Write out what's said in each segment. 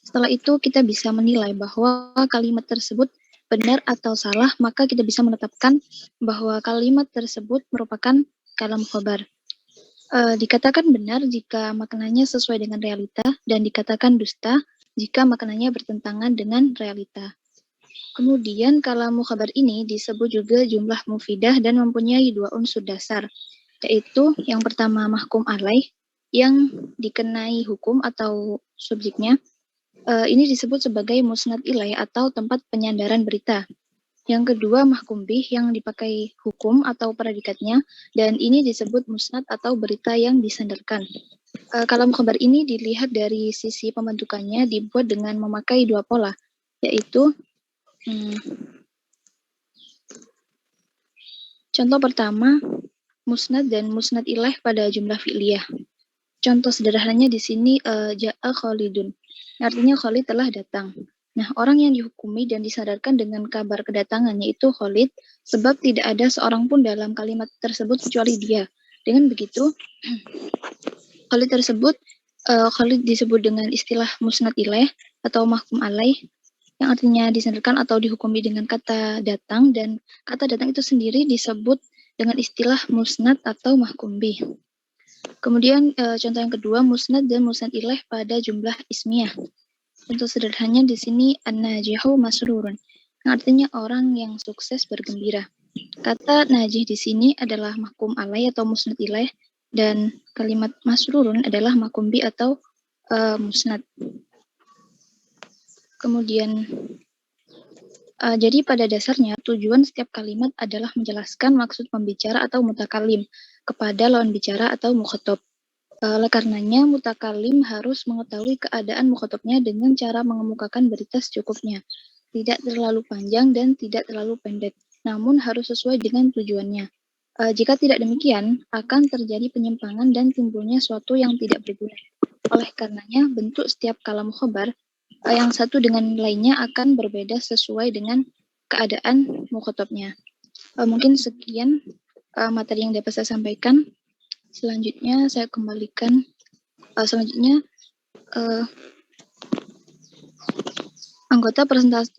Setelah itu kita bisa menilai bahwa kalimat tersebut benar atau salah, maka kita bisa menetapkan bahwa kalimat tersebut merupakan kalam khobar. Dikatakan benar jika maknanya sesuai dengan realita dan dikatakan dusta jika maknanya bertentangan dengan realita. Kemudian kalamu khabar ini disebut juga jumlah mufidah dan mempunyai dua unsur dasar, yaitu yang pertama mahkum alaih yang dikenai hukum atau subjeknya. Ini disebut sebagai musnad ilaih atau tempat penyandaran berita. Yang kedua, mahkum bih yang dipakai hukum atau predikatnya, dan ini disebut musnad atau berita yang disandarkan. Kalam khabar ini dilihat dari sisi pembentukannya dibuat dengan memakai dua pola, yaitu contoh pertama, musnad dan musnad ilaih pada jumlah fi'liyah. Contoh sederhananya di sini ja'a Khalidun. Artinya Khalid telah datang. Nah, orang yang dihukumi dan disadarkan dengan kabar kedatangannya itu Khalid, sebab tidak ada seorang pun dalam kalimat tersebut kecuali dia. Dengan begitu, Khalid disebut dengan istilah musnad ilaih atau mahkum alaih, yang artinya disandarkan atau dihukumi dengan kata datang, dan kata datang itu sendiri disebut dengan istilah musnad atau mahkum bih. Kemudian contoh yang kedua, musnad dan musnad ilaih pada jumlah ismiyah. Contoh sederhananya di sini an-najihu masrurun, yang artinya orang yang sukses bergembira. Kata najih di sini adalah mahkum alaih atau musnad ilaih, dan kalimat masrurun adalah mahkum bi atau musnad. Kemudian jadi pada dasarnya tujuan setiap kalimat adalah menjelaskan maksud pembicara atau mutakalim kepada lawan bicara atau mukhatab. Oleh karenanya, mutakalim harus mengetahui keadaan mukhatabnya dengan cara mengemukakan berita secukupnya. Tidak terlalu panjang dan tidak terlalu pendek, namun harus sesuai dengan tujuannya. Jika tidak demikian, akan terjadi penyimpangan dan timbulnya suatu yang tidak berguna. Oleh karenanya, bentuk setiap kalam khobar yang satu dengan lainnya akan berbeda sesuai dengan keadaan mukhatabnya. Mungkin sekian materi yang dapat saya sampaikan. Selanjutnya saya kembalikan anggota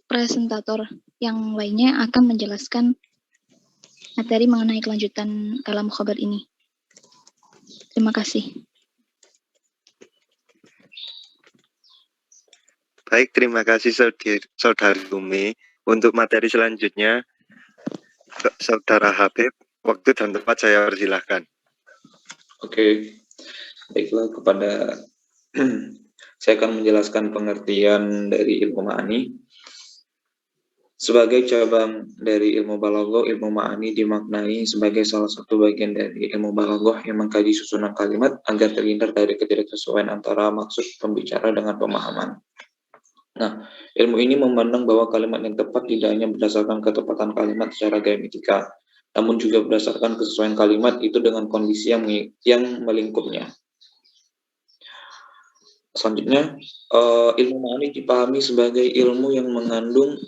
presentator yang lainnya akan menjelaskan materi mengenai kelanjutan kalam khobar ini. Terima kasih. Baik, terima kasih Saudari Umi. Untuk materi selanjutnya, Saudara Habib, waktu dan tempat saya persilahkan. Oke, baiklah kepada saya akan menjelaskan pengertian dari ilmu ma'ani. Sebagai cabang dari ilmu balaghah, ilmu ma'ani dimaknai sebagai salah satu bagian dari ilmu balaghah yang mengkaji susunan kalimat agar terhindar dari ketidaksesuaian antara maksud pembicara dengan pemahaman. Nah, ilmu ini memandang bahwa kalimat yang tepat tidak hanya berdasarkan ketepatan kalimat secara gramatikal, namun juga berdasarkan kesesuaian kalimat itu dengan kondisi yang melingkupnya. Selanjutnya, ilmu ma'ani dipahami sebagai ilmu yang mengandung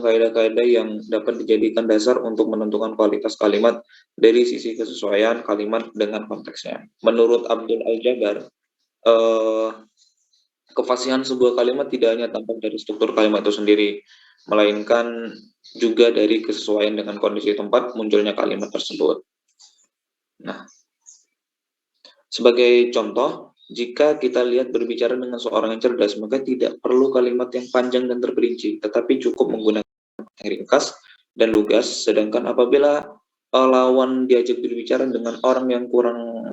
kaidah-kaidah yang dapat dijadikan dasar untuk menentukan kualitas kalimat dari sisi kesesuaian kalimat dengan konteksnya. Menurut Abdul Al-Jabbar, kefasihan sebuah kalimat tidak hanya tampak dari struktur kalimat itu sendiri, melainkan juga dari kesesuaian dengan kondisi tempat munculnya kalimat tersebut. Nah, sebagai contoh, jika kita lihat berbicara dengan seorang yang cerdas, maka tidak perlu kalimat yang panjang dan terperinci, tetapi cukup menggunakan yang ringkas dan lugas. Sedangkan apabila lawan diajak berbicara dengan orang yang kurang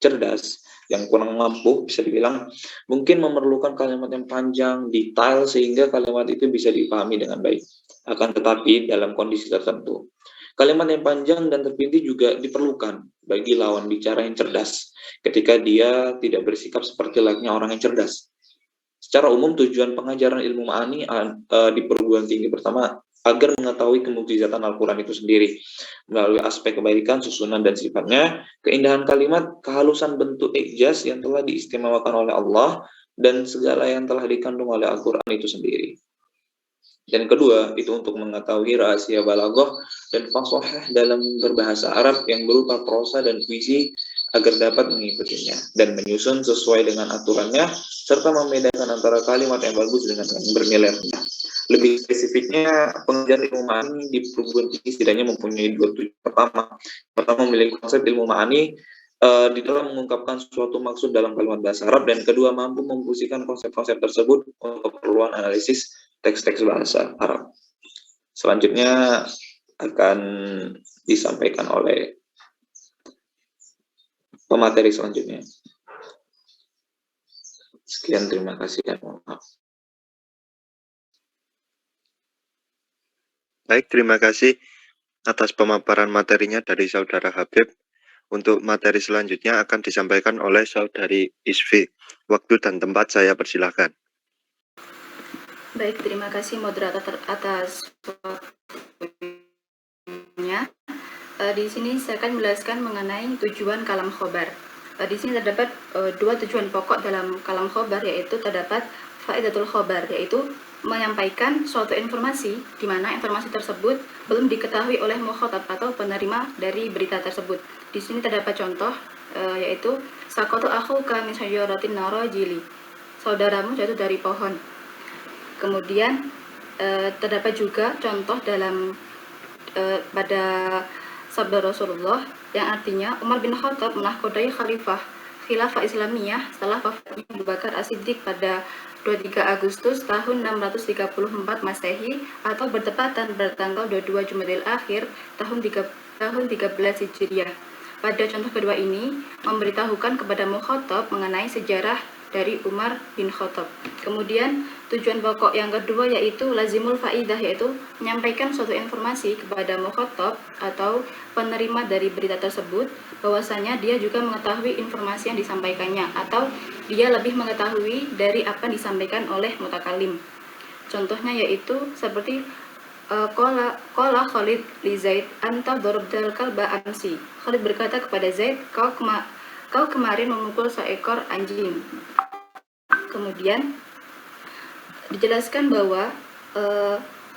cerdas, yang kurang mampu, bisa dibilang, mungkin memerlukan kalimat yang panjang, detail, sehingga kalimat itu bisa dipahami dengan baik. Akan tetapi dalam kondisi tertentu, kalimat yang panjang dan terperinci juga diperlukan bagi lawan bicara yang cerdas, ketika dia tidak bersikap seperti layaknya orang yang cerdas. Secara umum, tujuan pengajaran ilmu ma'ani di perguruan tinggi pertama agar mengetahui kemukjizatan Al-Quran itu sendiri melalui aspek kebaikan, susunan, dan sifatnya, keindahan kalimat, kehalusan bentuk ijaz yang telah diistimewakan oleh Allah, dan segala yang telah dikandung oleh Al-Quran itu sendiri. Dan kedua, itu untuk mengetahui rahasia balaghah dan fasahah dalam berbahasa Arab yang berupa prosa dan puisi agar dapat mengikutinya dan menyusun sesuai dengan aturannya serta membedakan antara kalimat yang bagus dengan yang bernilai rendah. Lebih spesifiknya, pengajar ilmu ma'ani di perguruan tinggi setidaknya mempunyai dua tujuan. Pertama memiliki konsep ilmu ma'ani di dalam mengungkapkan suatu maksud dalam kalimat bahasa Arab, dan kedua mampu memfungsikan konsep-konsep tersebut untuk keperluan analisis teks-teks bahasa Arab. Selanjutnya akan disampaikan oleh pemateri selanjutnya. Sekian, terima kasih dan mohon maaf. Baik, terima kasih atas pemaparan materinya dari Saudara Habib. Untuk materi selanjutnya akan disampaikan oleh Saudari Isfi. Waktu dan tempat saya persilahkan. Baik, terima kasih moderator atas waktunya. Di sini saya akan menjelaskan mengenai tujuan kalam khobar. Di sini terdapat dua tujuan pokok dalam kalam khobar, yaitu terdapat faidatul khobar, yaitu menyampaikan suatu informasi di mana informasi tersebut belum diketahui oleh mukhatab atau penerima dari berita tersebut. Di sini terdapat contoh yaitu sakotu akhuka min syajaratin narajili, saudaramu jatuh dari pohon. Kemudian terdapat juga contoh dalam pada sabda Rasulullah yang artinya Umar bin Khattab menahkodai khilafah Islamiyah setelah wafatnya Abu Bakar As-Siddiq pada 23 Agustus tahun 634 Masehi atau bertepatan bertanggal 22 Jumadil Akhir tahun 13 Hijriah. Pada contoh kedua ini memberitahukan kepada mukhatab mengenai sejarah dari Umar bin Khattab. Kemudian tujuan pokok yang kedua yaitu lazimul faidah, yaitu menyampaikan suatu informasi kepada mukhatab atau penerima dari berita tersebut bahwasanya dia juga mengetahui informasi yang disampaikannya atau dia lebih mengetahui dari apa yang disampaikan oleh mutakalim. Contohnya yaitu seperti Qala Khalid li Zaid anta darabtal kalba amsi. Khalid berkata kepada Zaid, kau kemarin memukul seekor anjing. Kemudian dijelaskan bahwa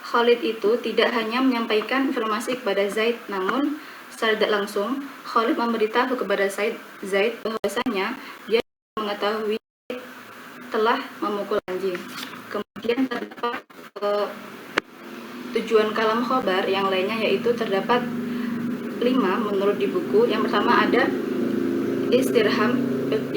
Khalid itu tidak hanya menyampaikan informasi kepada Zaid, namun secara tidak langsung Khalid memberitahu kepada Zaid bahwasanya dia mengetahui telah memukul anjing. Kemudian terdapat tujuan kalam khobar yang lainnya, yaitu terdapat 5 menurut di buku. Yang pertama ada istirham,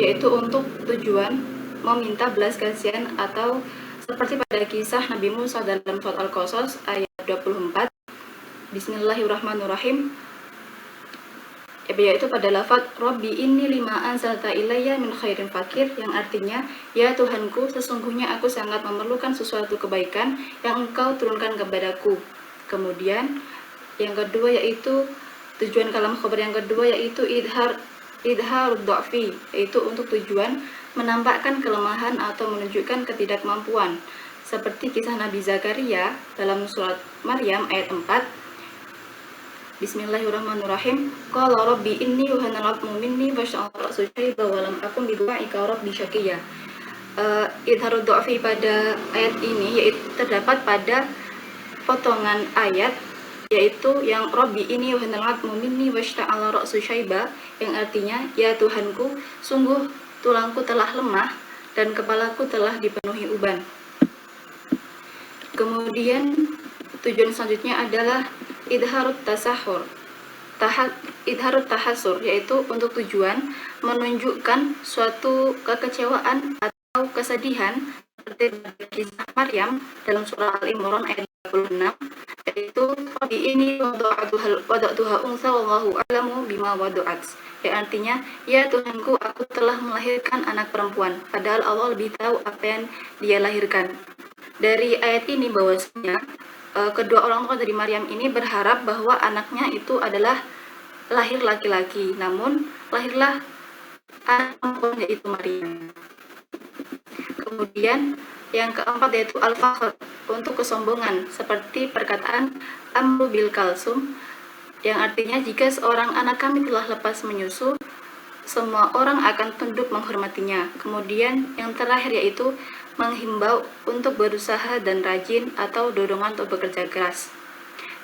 yaitu untuk tujuan meminta belas kasihan, atau seperti pada kisah Nabi Musa dalam surat Al-Qasas ayat 24. Bismillahirrahmanirrahim, yaitu pada lafaz Rabbi inni lima anzalta ilayya min khairin fakir, yang artinya ya Tuhanku, sesungguhnya aku sangat memerlukan sesuatu kebaikan yang engkau turunkan kepadaku. Kemudian yang kedua yaitu tujuan kalam khobar yang kedua yaitu idhar dha'fi, yaitu untuk tujuan menampakkan kelemahan atau menunjukkan ketidakmampuan, seperti kisah Nabi Zakaria dalam surat Maryam ayat 4. Bismillahirrahmanirrahim. Qala rabbi inni yuhanal 'azmu minni fasha'al ra'su syaiba wa lam akun bidu'aika rabbi syaqiyya. Idharu dha'fi pada ayat ini yaitu terdapat pada potongan ayat, yaitu yang Rabbi ini yuhanal 'azmu minni fasha'al ra'su syaiba, yang artinya ya Tuhanku, sungguh tulangku telah lemah dan kepalaku telah dipenuhi uban. Kemudian tujuan selanjutnya adalah idharut tahasur, yaitu untuk tujuan menunjukkan suatu kekecewaan atau kesedihan, seperti kisah Maryam dalam surah Al-Imran ayat 26, yaitu Rabbi ini wada'tuha unsa wallahu a'lamu bima wadu'at, yang artinya ya Tuhanku, aku telah melahirkan anak perempuan padahal Allah lebih tahu apa yang dia lahirkan. Dari ayat ini bahwasanya kedua orang tua dari Maryam ini berharap bahwa anaknya itu adalah lahir laki-laki, namun lahirlah anak perempuan yaitu Maryam. Kemudian yang keempat yaitu al-fakhr, untuk kesombongan, seperti perkataan Amru bil Kalsum, yang artinya jika seorang anak kami telah lepas menyusu, semua orang akan tunduk menghormatinya. Kemudian yang terakhir yaitu menghimbau untuk berusaha dan rajin atau dorongan untuk bekerja keras.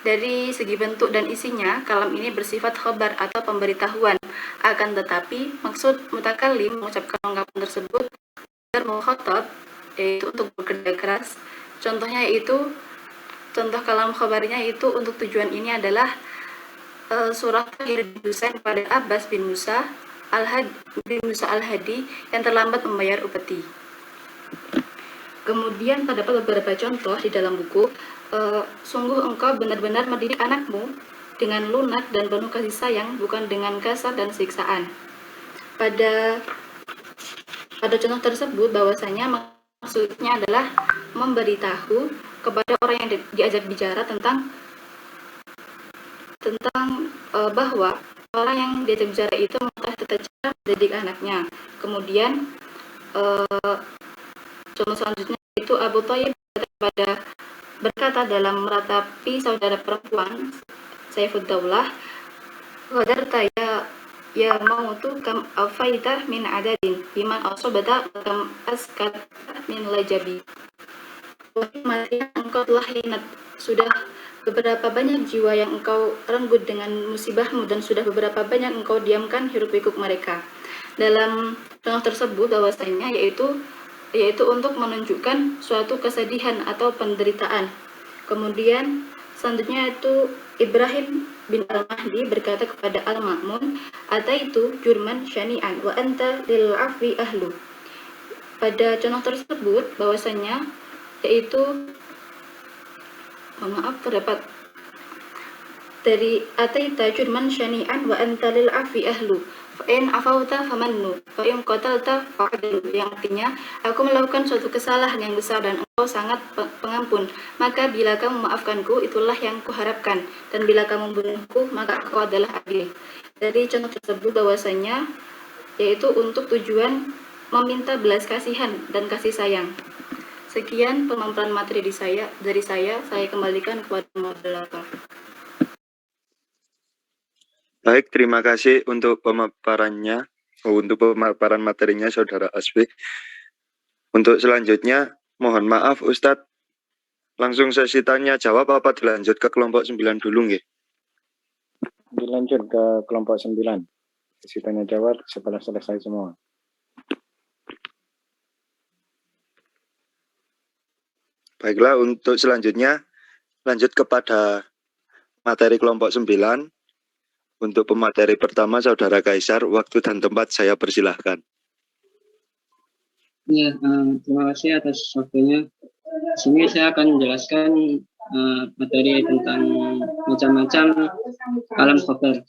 Dari segi bentuk dan isinya, kalam ini bersifat khabar atau pemberitahuan. Akan tetapi, maksud mutakallim mengucapkan ungkapan tersebut agar mukhatab, yaitu untuk bekerja keras. Contohnya yaitu, contoh kalam khabarnya itu untuk tujuan ini adalah surah Fahir Husain pada Abbas bin Musa Al-Hadi yang terlambat membayar upeti. Kemudian terdapat beberapa contoh di dalam buku. Sungguh engkau benar-benar mendidik anakmu dengan lunak dan penuh kasih sayang, bukan dengan kasar dan siksaan. Pada contoh tersebut bahwasanya maksudnya adalah memberitahu kepada orang yang diajak bicara tentang bahwa orang yang diajak bicara itu mengetahui tata cara mendidik anaknya. Kemudian contoh selanjutnya itu Abu Thalib berkata dalam meratapi saudara perempuan Saifuddaulah, qadarta ya mautu kam afaita min adadin biman asobata kam askat min lajabi. Wahai engkau telah hinat, sudah beberapa banyak jiwa yang engkau renggut dengan musibahmu, dan sudah beberapa banyak engkau diamkan hiruk pikuk mereka. Dalam contoh tersebut bahwasanya yaitu untuk menunjukkan suatu kesedihan atau penderitaan. Kemudian selanjutnya itu Ibrahim bin Al-Mahdi berkata kepada Al-Ma'mun, ataitu jurman syani'an wa anta lil afwi ahlu. Pada contoh tersebut bahwasanya yaitu terdapat dari ataita jurman syani'an wa anta lil afwi ahlu. Fa'in afauta famannu, fa'in qatalta fa'adlu, yang artinya, aku melakukan suatu kesalahan yang besar dan engkau sangat pengampun, maka bila kamu memaafkanku, itulah yang kuharapkan, dan bila kamu membunuhku, maka engkau adalah adil. Dari contoh tersebut bahwasanya yaitu untuk tujuan meminta belas kasihan dan kasih sayang. Sekian pemaparan materi dari saya kembalikan kepada moderator. Baik, terima kasih untuk pemaparannya, untuk pemaparan materinya Saudara Asfi. Untuk selanjutnya, mohon maaf Ustadz, langsung sesi tanya jawab apa dilanjut ke kelompok 9 dulu nggih? Dilanjut ke kelompok 9. Sesi tanya jawab setelah selesai semua. Baiklah, untuk selanjutnya lanjut kepada materi kelompok 9. Untuk pemateri pertama, Saudara Kaisar, waktu dan tempat saya persilahkan. Ya, terima kasih atas waktunya. Di sini saya akan menjelaskan materi tentang macam-macam kalam khabar.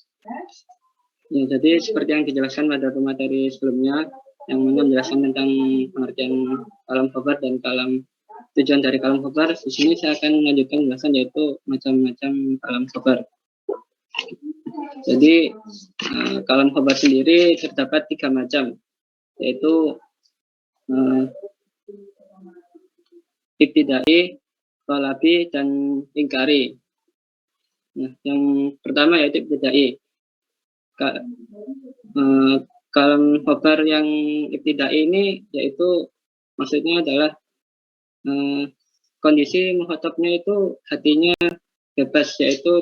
Ya, jadi seperti yang dijelaskan pada pemateri sebelumnya, yang mana menjelaskan tentang pengertian kalam khabar dan tujuan dari kalam khabar. Di sini saya akan melanjutkan penjelasan yaitu macam-macam kalam khabar. Jadi kalam khabar sendiri terdapat 3 macam, yaitu ibtidai, thalabi, dan ingkari. Nah, yang pertama yaitu ibtidai. Kalam khabar yang ibtidai ini yaitu maksudnya adalah kondisi mukhatabnya itu hatinya bebas, yaitu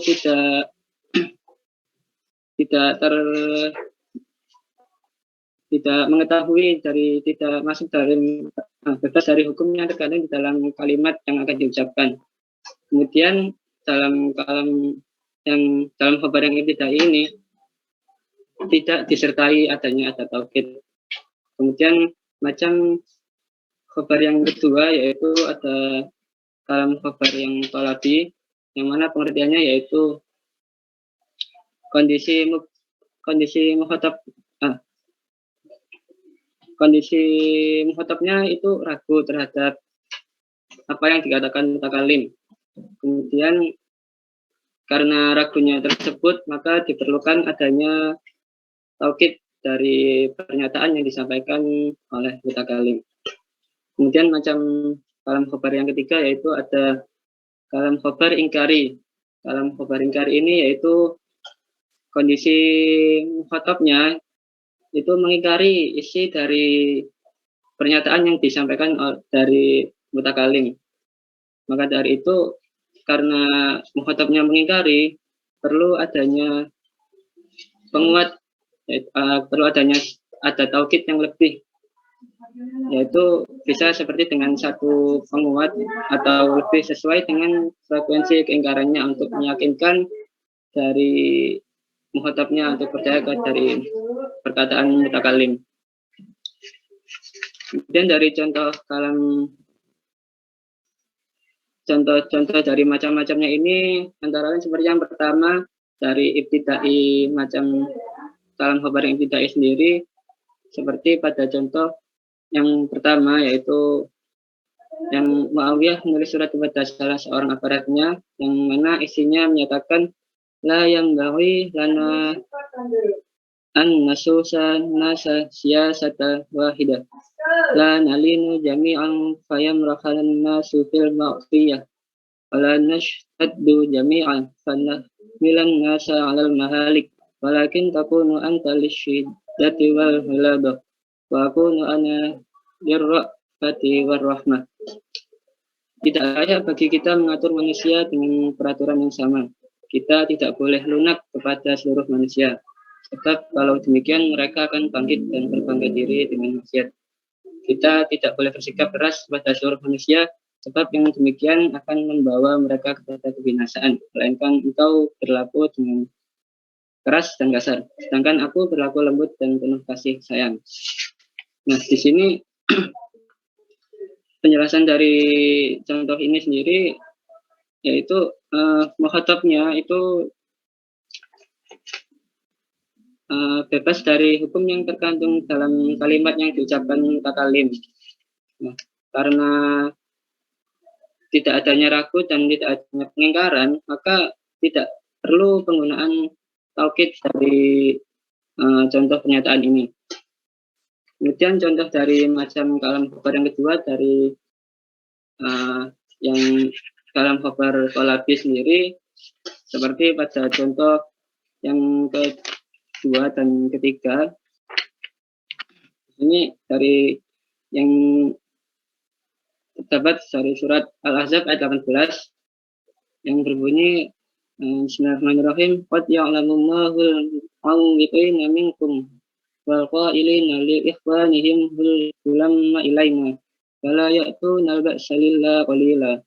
tidak mengetahui tidak masuk dari bebas dari hukum yang terkandung di dalam kalimat yang akan diucapkan. Kemudian dalam khabar yang ibtidai ini tidak disertai adanya ada taukid. Kemudian macam khabar yang kedua yaitu ada kalam khabar yang thalabi, yang mana pengertiannya yaitu kondisi mukhatabnya itu ragu terhadap apa yang dikatakan mutakallim. Kemudian karena ragunya tersebut, maka diperlukan adanya taukid dari pernyataan yang disampaikan oleh mutakallim. Kemudian macam kalam khabar yang ketiga yaitu ada kalam khabar ingkari. Kalam khabar ingkari ini yaitu kondisi mukhatabnya itu mengingkari isi dari pernyataan yang disampaikan dari mutakallim. Maka dari itu karena mukhatabnya mengingkari, perlu adanya penguat, perlu adanya ada taukid yang lebih, yaitu bisa seperti dengan satu penguat atau lebih sesuai dengan frekuensi keingkarannya untuk meyakinkan dari mukhatabnya untuk percaya dari perkataan mutakalim. Kemudian dari contoh dari macam-macamnya ini, antara lain seperti yang pertama dari ibtidai, macam kalam khobar yang ibtidai sendiri, seperti pada contoh yang pertama, yaitu yang Muawiyah menulis surat kepada salah seorang aparatnya, yang mana isinya menyatakan la yang bawi lana an nasusa nasa siyasata wahidah la nalinu jami'an fayamrahan nasu fil ma'fiyah wala nashtaddu jami'an fanahmilan nasa alal mahalik walakin takunu anta lisyiddati wal halabah wa akunu ana lirra'fati warrahmah. Tidak layak bagi kita mengatur manusia dengan peraturan yang sama. Kita tidak boleh lunak kepada seluruh manusia. Sebab kalau demikian mereka akan bangkit dan berbangga diri dengan maksiat. Kita tidak boleh bersikap keras kepada seluruh manusia, sebab yang demikian akan membawa mereka kepada kebinasaan. Melainkan engkau berlaku dengan keras dan kasar, sedangkan aku berlaku lembut dan penuh kasih sayang. Nah, di sini penjelasan dari contoh ini sendiri, yaitu mukhatabnya itu bebas dari hukum yang terkandung dalam kalimat yang diucapkan mutakalim. Nah, karena tidak adanya ragu dan tidak adanya pengingkaran, maka tidak perlu penggunaan taukid dari contoh pernyataan ini. Kemudian contoh dari macam kalam khobar yang kedua, dari yang kalam khobar tolabi sendiri, seperti pada contoh yang kedua dan ketiga. Ini dari yang terdapat dari surat Al-Ahzab ayat 18 yang berbunyi Bismillahirrahmanirrahim, qad ya'lamullahu al-mu'awwiqina minkum wal qailina li ikhwanihim hulamma ilaina wala ya'tuna al-ba'sa lilla qalila.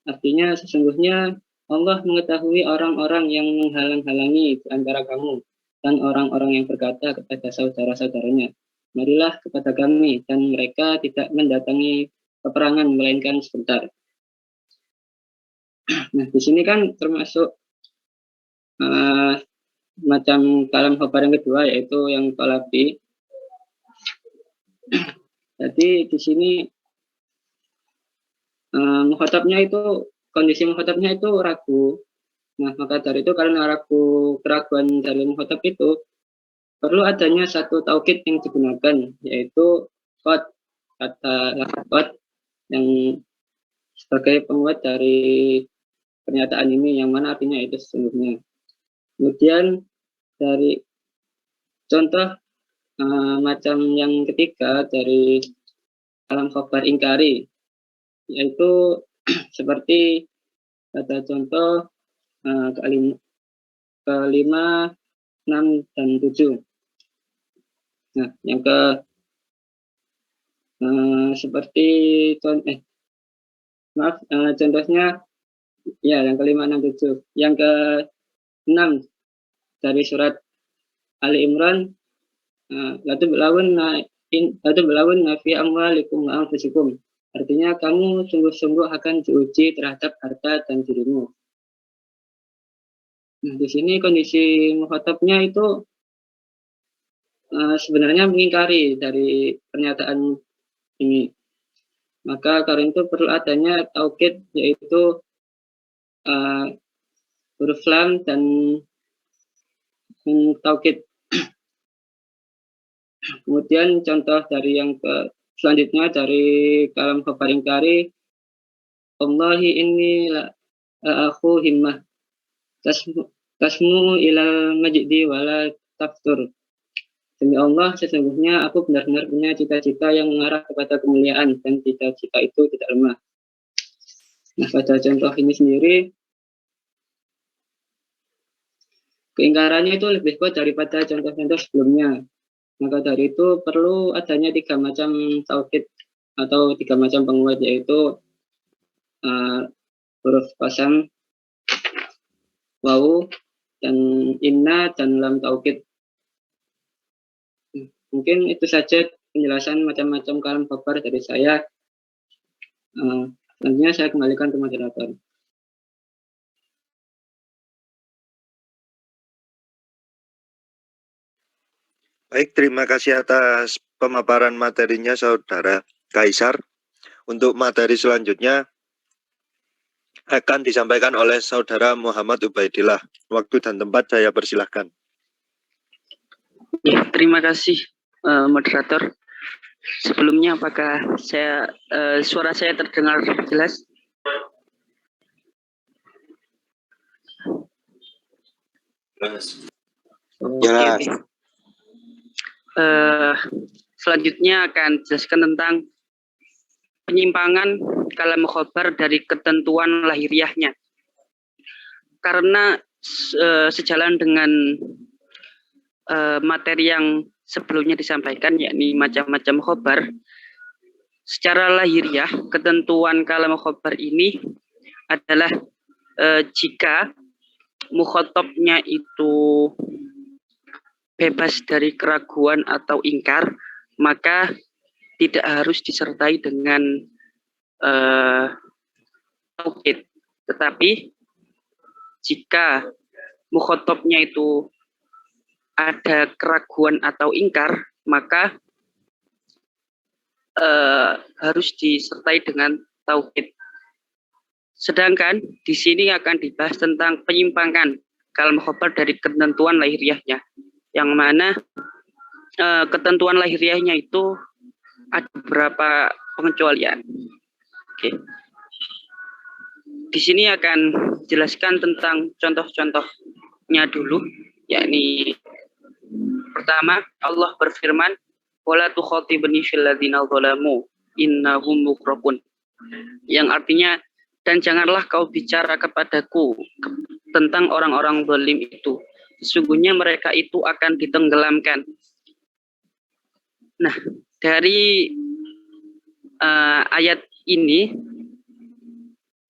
Artinya, sesungguhnya Allah mengetahui orang-orang yang menghalang-halangi di antara kamu dan orang-orang yang berkata kepada saudara-saudaranya, marilah kepada kami, dan mereka tidak mendatangi peperangan melainkan sebentar. Nah, di sini kan termasuk macam kalam khobar yang kedua, yaitu yang tolabi. Jadi di sini mukhatabnya itu, kondisi mukhatabnya itu ragu. Nah, maka dari itu karena keraguan dari mukhatab itu, perlu adanya satu taukid yang digunakan, yaitu qad, kata qad yang sebagai penguat dari pernyataan ini, yang mana artinya itu sesungguhnya. Kemudian dari contoh macam yang ketiga dari kalam khobar ingkari, yaitu seperti pada contoh kelima, 6, dan 7. Nah, yang seperti contohnya ya yang kelima, 6, 7. Yang ke-6 dari surat Ali Imran, latu belawun fi amwalikum wa anfusikum. Artinya kamu sungguh-sungguh akan diuji terhadap harta dan dirimu. Nah, di sini kondisi mukhatabnya itu sebenarnya mengingkari dari pernyataan ini. Maka karena itu perlu adanya taukid, yaitu huruf lam dan taukid. Kemudian contoh dari yang selanjutnya dari kalam khobar ingkari, Allahi inni la'akhu himmah tasmu ilal majdi wala taftur. Demi Allah, sesungguhnya aku benar-benar punya cita-cita yang mengarah kepada kemuliaan, dan cita-cita itu tidak lemah. Nah, pada contoh ini sendiri, keingkarannya itu lebih kuat daripada contoh-contoh sebelumnya. Maka dari itu perlu adanya 3 macam tauhid atau 3 macam penguat, yaitu huruf qasam, wawu, dan inna, dan lam tauhid. Mungkin itu saja penjelasan macam-macam kalam khabar dari saya. Selanjutnya saya kembalikan ke moderator. Baik, terima kasih atas pemaparan materinya Saudara Kaisar. Untuk materi selanjutnya akan disampaikan oleh Saudara Muhammad Ubaidillah. Waktu dan tempat saya persilahkan. Ya, terima kasih moderator. Sebelumnya apakah suara saya terdengar jelas? Jelas. Oke. Selanjutnya akan jelaskan tentang penyimpangan kalam khobar dari ketentuan lahiriahnya. Karena sejalan dengan materi yang sebelumnya disampaikan, yakni macam-macam khobar, secara lahiriah ketentuan kalam khobar ini adalah jika mukhatabnya itu bebas dari keraguan atau ingkar, maka tidak harus disertai dengan tauhid. Tetapi jika mukhatabnya itu ada keraguan atau ingkar, maka harus disertai dengan tauhid. Sedangkan di sini akan dibahas tentang penyimpangan kalam khobar dari ketentuan lahiriahnya, yang mana ketentuan lahiriahnya itu ada beberapa pengecualian. Oke. Di sini akan jelaskan tentang contoh-contohnya dulu, yakni pertama, Allah berfirman, "Wala tukhatibni fil ladzina dzalamu innahum mughraqun." Yang artinya, dan janganlah kau bicara kepadaku tentang orang-orang zalim itu. Sesungguhnya mereka itu akan ditenggelamkan. Nah, dari ayat ini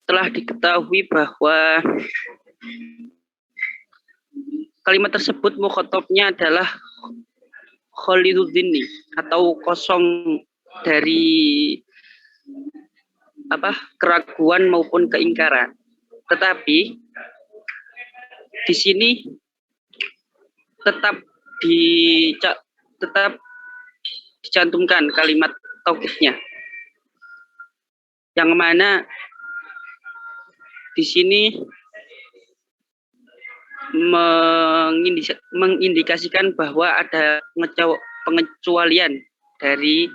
telah diketahui bahwa kalimat tersebut mukhatabnya adalah khaliduddini atau kosong dari keraguan maupun keingkaran. Tetapi di sini tetap dicantumkan kalimat tauhidnya, yang mana di sini mengindikasikan bahwa ada pengecualian dari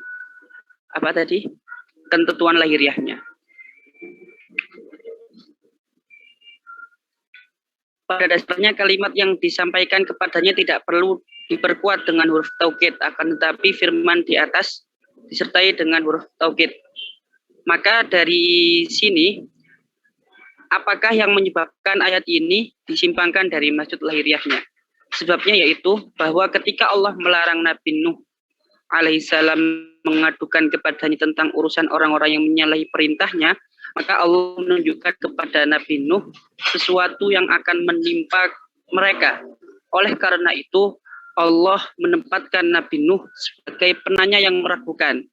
ketentuan lahiriahnya. Pada dasarnya kalimat yang disampaikan kepadanya tidak perlu diperkuat dengan huruf taukid, akan tetapi firman di atas disertai dengan huruf taukid. Maka dari sini, apakah yang menyebabkan ayat ini disimpangkan dari maksud lahiriahnya? Sebabnya yaitu bahwa ketika Allah melarang Nabi Nuh alaihissalam mengadukan kepadanya tentang urusan orang-orang yang menyalahi perintahnya, maka Allah menunjukkan kepada Nabi Nuh sesuatu yang akan menimpa mereka. Oleh karena itu, Allah menempatkan Nabi Nuh sebagai penanya yang meragukan.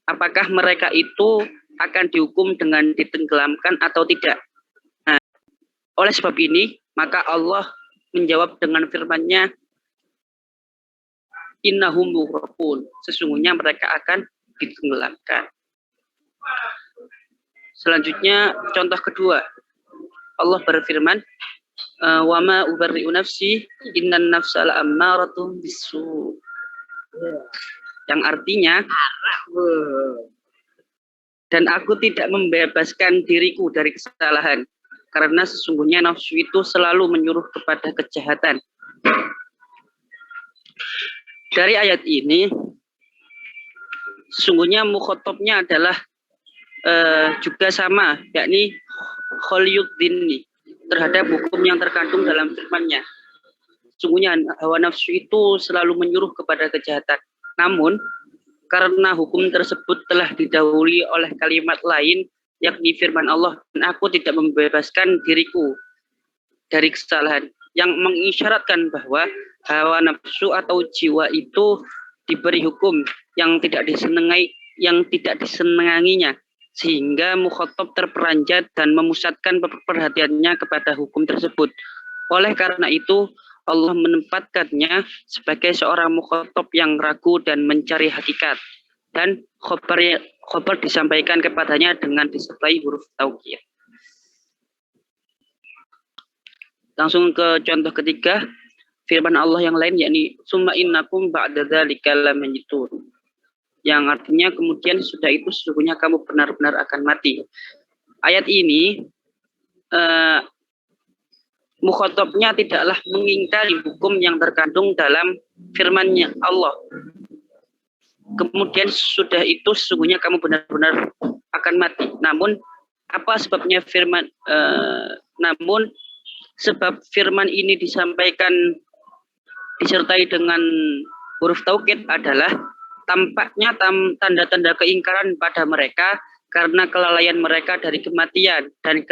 Apakah mereka itu akan dihukum dengan ditenggelamkan atau tidak? Nah, oleh sebab ini, maka Allah menjawab dengan firman-Nya, innahum mughraqun, sesungguhnya mereka akan ditenggelamkan. Selanjutnya, contoh kedua, Allah berfirman, wa ma ubarri'u nafsi innan nafsa la'ammaratun bisu. Yang artinya, dan aku tidak membebaskan diriku dari kesalahan, karena sesungguhnya nafsu itu selalu menyuruh kepada kejahatan. Dari ayat ini, sesungguhnya mukhatabnya adalah juga sama, yakni kholiyuddin terhadap hukum yang terkandung dalam firman-Nya. Sungguhnya hawa nafsu itu selalu menyuruh kepada kejahatan. Namun, karena hukum tersebut telah didahului oleh kalimat lain, yakni firman Allah, dan aku tidak membebaskan diriku dari kesalahan, yang mengisyaratkan bahwa hawa nafsu atau jiwa itu diberi hukum yang tidak disenanginya, sehingga mukhatab terperanjat dan memusatkan perhatiannya kepada hukum tersebut. Oleh karena itu, Allah menempatkannya sebagai seorang mukhatab yang ragu dan mencari hakikat, dan khobar disampaikan kepadanya dengan disertai huruf taukid. Langsung ke contoh ketiga, firman Allah yang lain, yakni summa innakum ba'da dzalika lamayitun, yang artinya kemudian sudah itu sesungguhnya kamu benar-benar akan mati. Ayat ini mukhatabnya tidaklah mengingkari hukum yang terkandung dalam firman-Nya Allah. Kemudian sudah itu sesungguhnya kamu benar-benar akan mati. Namun apa sebabnya namun sebab firman ini disampaikan disertai dengan huruf taukid adalah tampaknya tanda-tanda keingkaran pada mereka karena kelalaian mereka dari kematian dan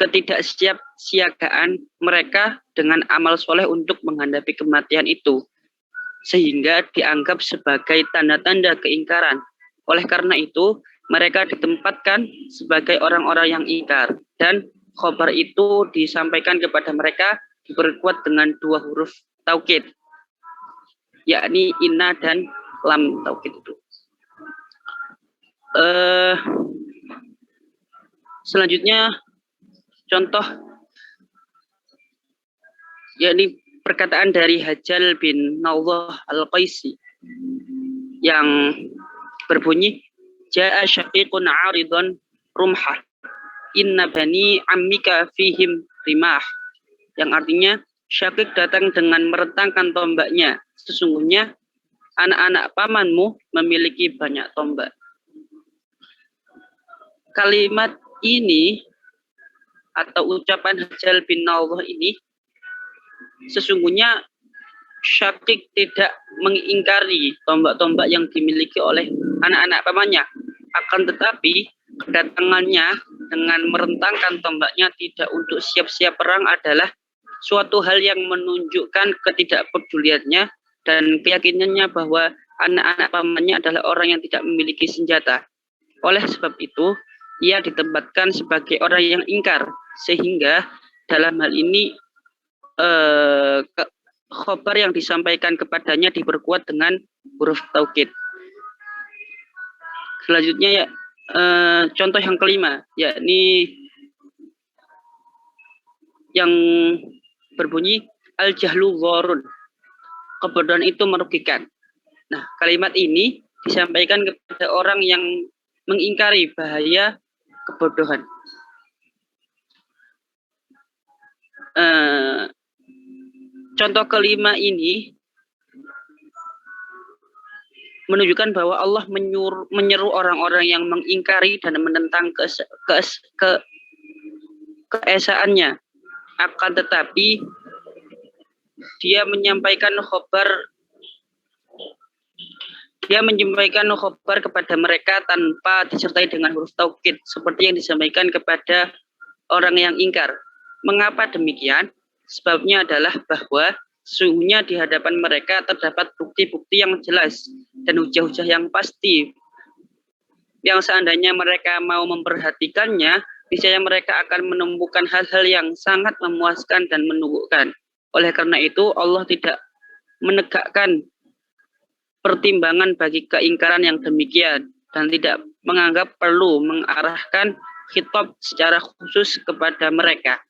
ketidaksiapsiagaan mereka dengan amal soleh untuk menghadapi kematian itu, sehingga dianggap sebagai tanda-tanda keingkaran. Oleh karena itu, mereka ditempatkan sebagai orang-orang yang ingkar, dan khobar itu disampaikan kepada mereka diperkuat dengan dua huruf taukid, yakni inna dan lam taukid itu. Selanjutnya contoh, yakni perkataan dari Hajjal bin Nawwah al-Qaisi yang berbunyi, Ja'a syaqiqun 'aridun rumhah, inna bani ammika fihim rimah, yang artinya Syaqiq datang dengan merentangkan tombaknya, sesungguhnya anak-anak pamanmu memiliki banyak tombak. Kalimat ini atau ucapan Hajjal bin Nawwah ini sesungguhnya Syaqiq tidak mengingkari tombak-tombak yang dimiliki oleh anak-anak pamannya, akan tetapi kedatangannya dengan merentangkan tombaknya tidak untuk siap-siap perang adalah suatu hal yang menunjukkan ketidakpeduliannya dan keyakinannya bahwa anak-anak pamannya adalah orang yang tidak memiliki senjata. Oleh sebab itu, ia ditempatkan sebagai orang yang ingkar, sehingga dalam hal ini khobar yang disampaikan kepadanya diperkuat dengan huruf taukid. Selanjutnya contoh yang kelima, yakni yang berbunyi al-jahlu dhorun, kebodohan itu merugikan. Nah, kalimat ini disampaikan kepada orang yang mengingkari bahaya kebodohan. Contoh kelima ini menunjukkan bahwa Allah menyeru orang-orang yang mengingkari dan menentang keesaannya. Akan tetapi dia menyampaikan khobar kepada mereka tanpa disertai dengan huruf taukid, seperti yang disampaikan kepada orang yang ingkar. Mengapa demikian? Sebabnya adalah bahwa sesungguhnya di hadapan mereka terdapat bukti-bukti yang jelas dan hujah-hujah yang pasti, yang seandainya mereka mau memperhatikannya, niscaya mereka akan menemukan hal-hal yang sangat memuaskan dan menunjukkan. Oleh karena itu, Allah tidak menegakkan pertimbangan bagi keingkaran yang demikian dan tidak menganggap perlu mengarahkan khitab secara khusus kepada mereka.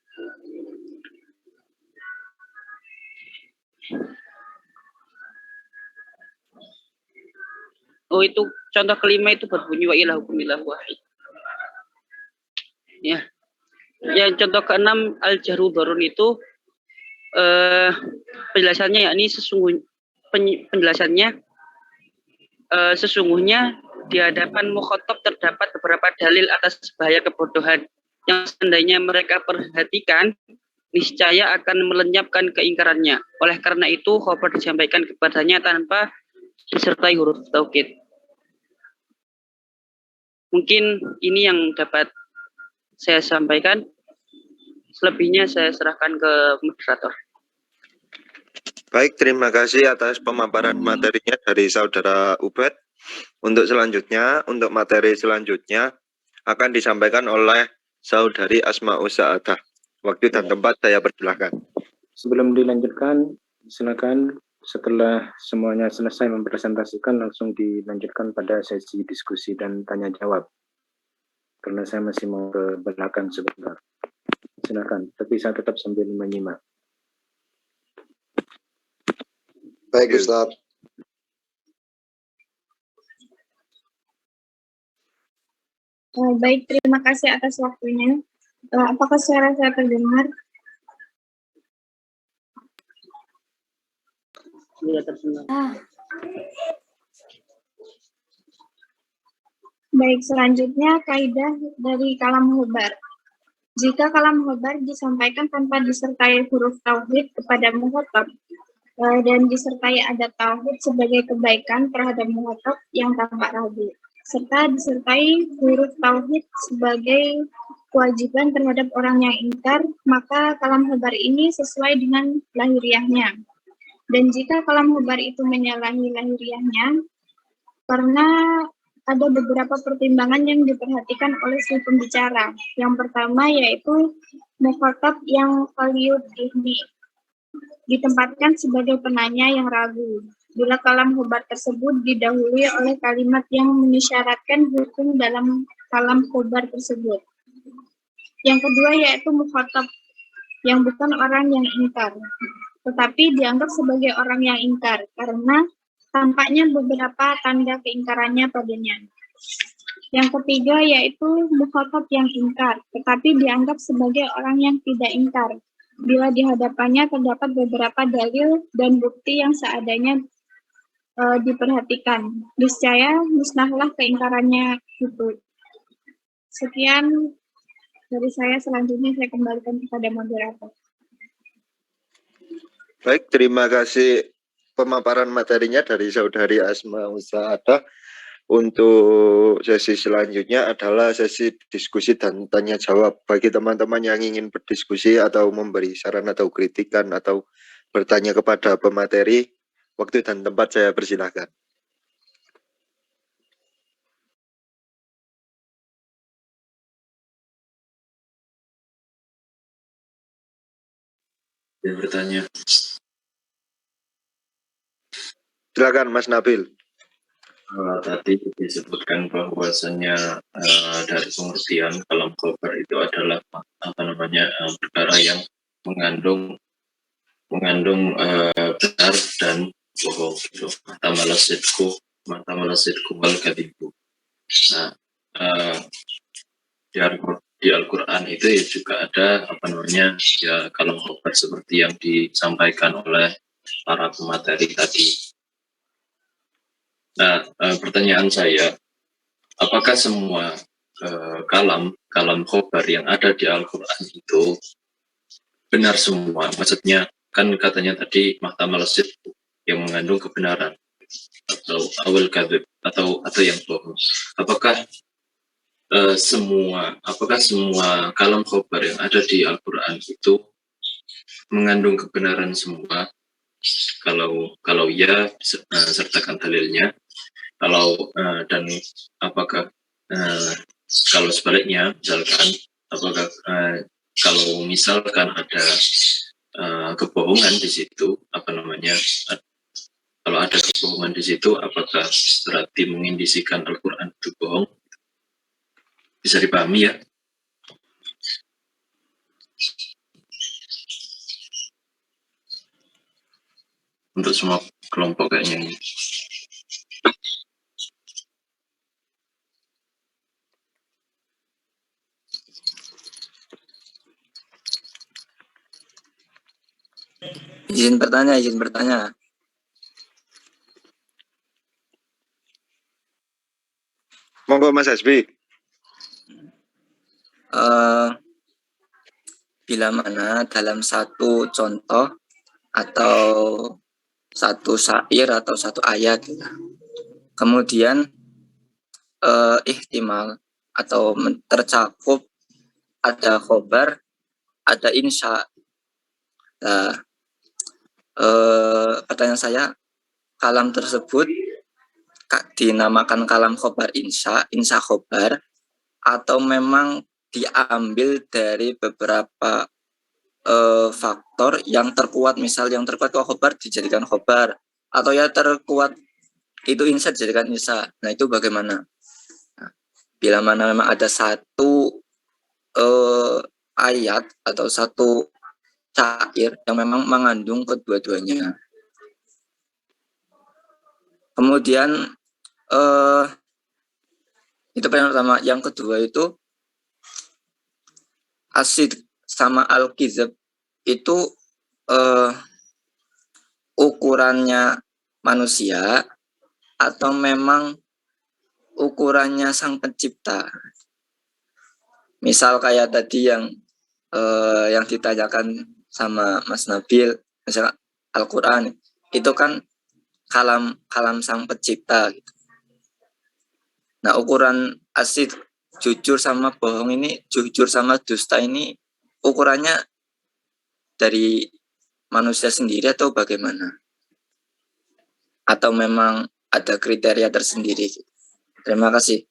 Oh, itu contoh kelima itu berbunyi wa ilahukum ilahu wahid. Ya. Yang contoh keenam al-jahru dhorun itu penjelasannya yakni sesungguhnya di hadapan mukhatab terdapat beberapa dalil atas bahaya kebodohan yang seandainya mereka perhatikan, niscaya akan melenyapkan keingkarannya. Oleh karena itu, khabar disampaikan kepadanya tanpa disertai huruf taukid. Mungkin ini yang dapat saya sampaikan. Selebihnya saya serahkan ke moderator. Baik, terima kasih atas pemaparan materinya dari Saudara Ubed. Untuk materi selanjutnya akan disampaikan oleh Saudari Asmaul Sa'adah. Waktu dan tempat saya persilahkan. Sebelum dilanjutkan, silakan setelah semuanya selesai mempresentasikan langsung dilanjutkan pada sesi diskusi dan tanya jawab. Karena saya masih mau ke belakang sebentar. Silakan, tapi saya tetap sambil menyimak. Baik, Ustaz. Baik, terima kasih atas waktunya. Apakah suara saya terdengar? Iya, terdengar. Baik, selanjutnya kaidah dari kalam khobar. Jika kalam khobar disampaikan tanpa disertai huruf tauhid kepada mukhatab dan disertai adat tauhid sebagai kebaikan terhadap mukhatab yang tanpa ragu, serta disertai huruf tauhid sebagai kewajiban terhadap orang yang ingkar, maka kalam khobar ini sesuai dengan lahiriahnya. Dan jika kalam khobar itu menyalahi lahiriahnya, karena ada beberapa pertimbangan yang diperhatikan oleh si pembicara. Yang pertama yaitu mukhatab yang qaliyud dhihni, ditempatkan sebagai penanya yang ragu. Bila kalam khobar tersebut didahului oleh kalimat yang mengisyaratkan hukum dalam kalam khobar tersebut. Yang kedua yaitu mukhatab yang bukan orang yang ingkar, tetapi dianggap sebagai orang yang ingkar karena tampaknya beberapa tanda keingkarannya padanya. Yang ketiga yaitu mukhatab yang ingkar, tetapi dianggap sebagai orang yang tidak ingkar bila di hadapannya terdapat beberapa dalil dan bukti yang seadanya diperhatikan. Niscaya musnahlah keingkarannya itu. Sekian dari saya, selanjutnya saya kembalikan kepada moderator. Baik, terima kasih pemaparan materinya dari Saudari Asmaul Sa'adah. Untuk sesi selanjutnya adalah sesi diskusi dan tanya jawab. Bagi teman-teman yang ingin berdiskusi atau memberi saran atau kritikan atau bertanya kepada pemateri, waktu dan tempat saya persilahkan. Bertanya. Silakan Mas Nabil. Tadi disebutkan bahwasanya dari pengertian kalam khobar itu adalah perkara yang mengandung benar dan bohong gitu. Mata malasidku wal kadibu. Nah, di Al-Quran itu ya juga ada ya kalam khobar seperti yang disampaikan oleh para pemateri tadi. Nah, pertanyaan saya, apakah semua kalam khobar yang ada di Al-Quran itu benar semua? Maksudnya kan katanya tadi mahtamal sidq yang mengandung kebenaran atau awal kadzib atau yang bohong. Apakah semua kalam khobar yang ada di Al-Quran itu mengandung kebenaran semua? Kalau ya, sertakan dalilnya. Dan apakah kalau sebaliknya, misalkan apakah kalau misalkan ada kebohongan di situ, kalau ada kebohongan di situ, apakah berarti mengindisikan Al-Quran itu bohong? Bisa dipahami ya? Untuk semua kelompok kayaknya ini. Izin bertanya. Monggo Mas Hasbi. Bila mana dalam satu contoh atau satu syair atau satu ayat, kemudian ihtimal atau tercakup ada khobar, ada insya. Nah, pertanyaan saya, kalam tersebut dinamakan kalam khobar insya khobar, atau memang diambil dari beberapa faktor yang terkuat, misal yang terkuat khobar dijadikan khobar, atau ya terkuat itu insya dijadikan insya. Nah itu bagaimana? Nah, bila mana memang ada satu ayat atau satu syair yang memang mengandung kedua-duanya. Kemudian itu yang pertama. Yang kedua itu asid sama al-kizab itu ukurannya manusia atau memang ukurannya sang pencipta. Misal kayak tadi yang ditanyakan sama Mas Nabil, misalnya Al-Quran itu kan kalam sang pencipta gitu. Nah ukuran asid jujur sama bohong ini, jujur sama dusta ini ukurannya dari manusia sendiri atau bagaimana? Atau memang ada kriteria tersendiri? Terima kasih.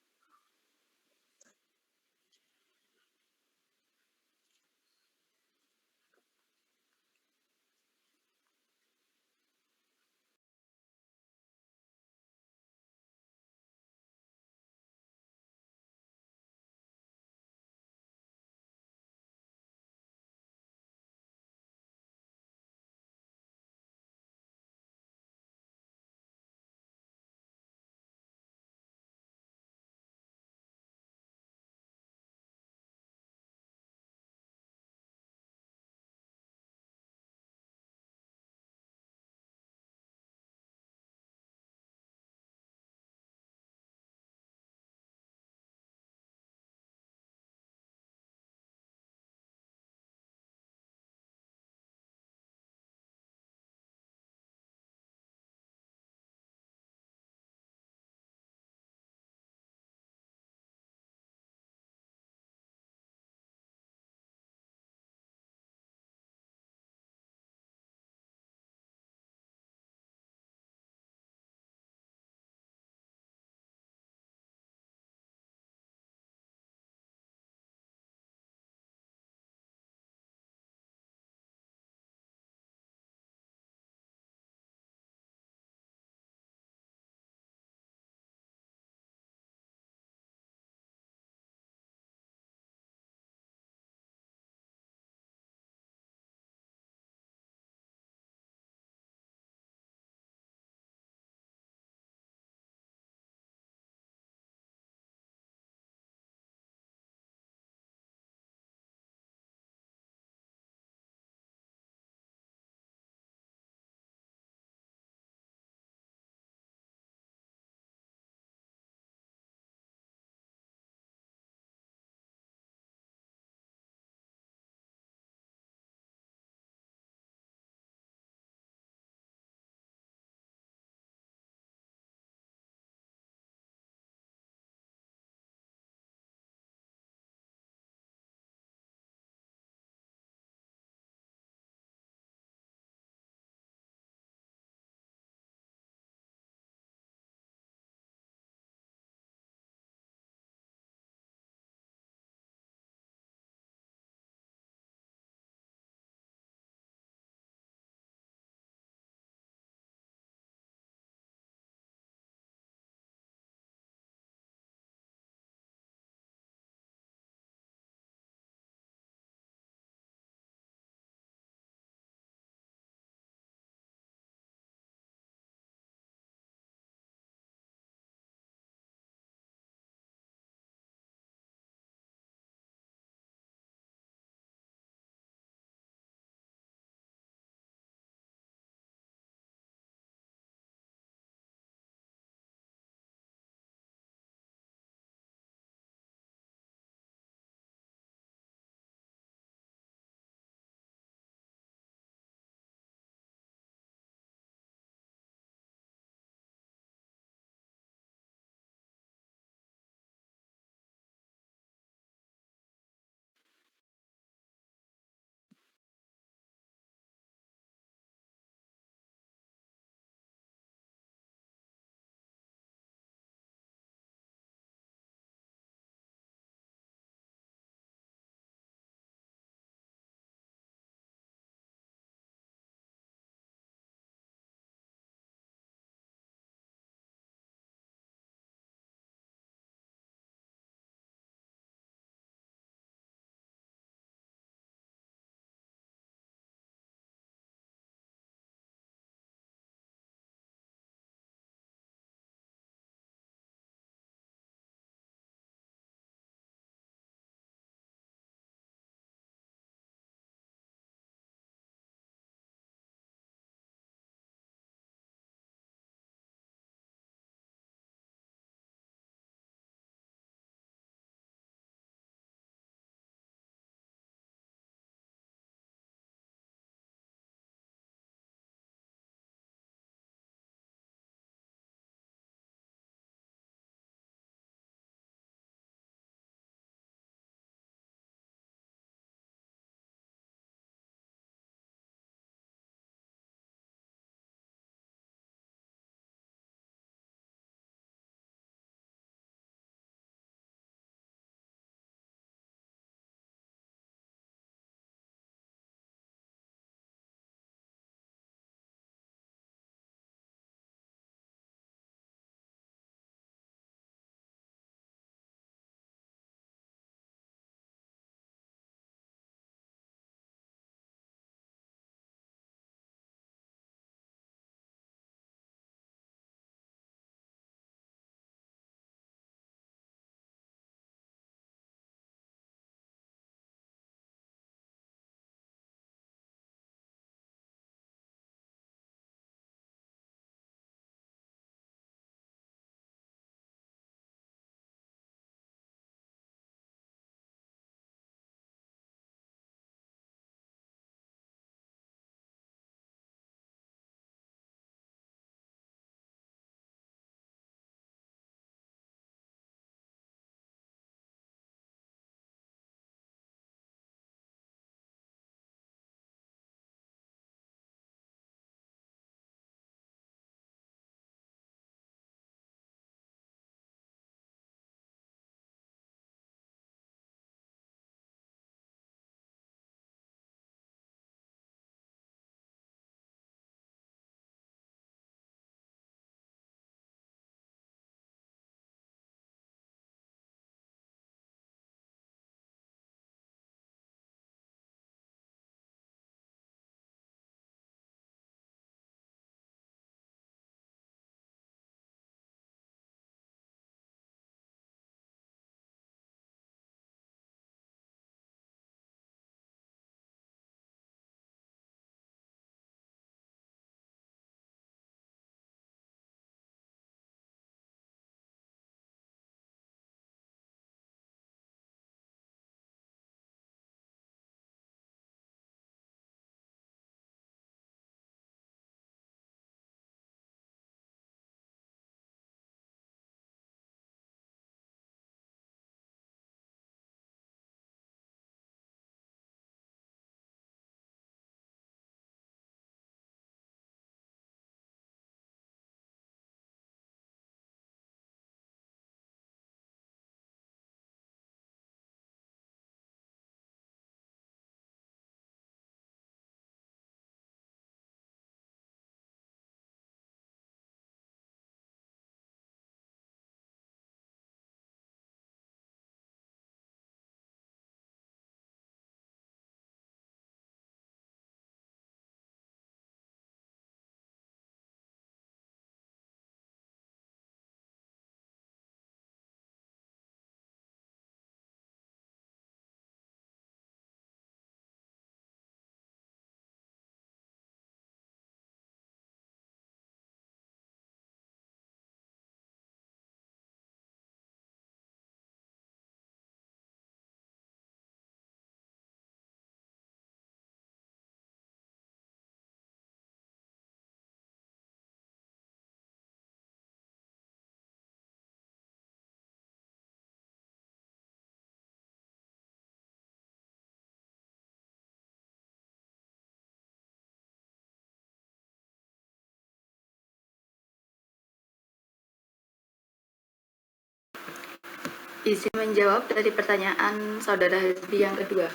izin menjawab dari pertanyaan Saudara Hasbi yang kedua.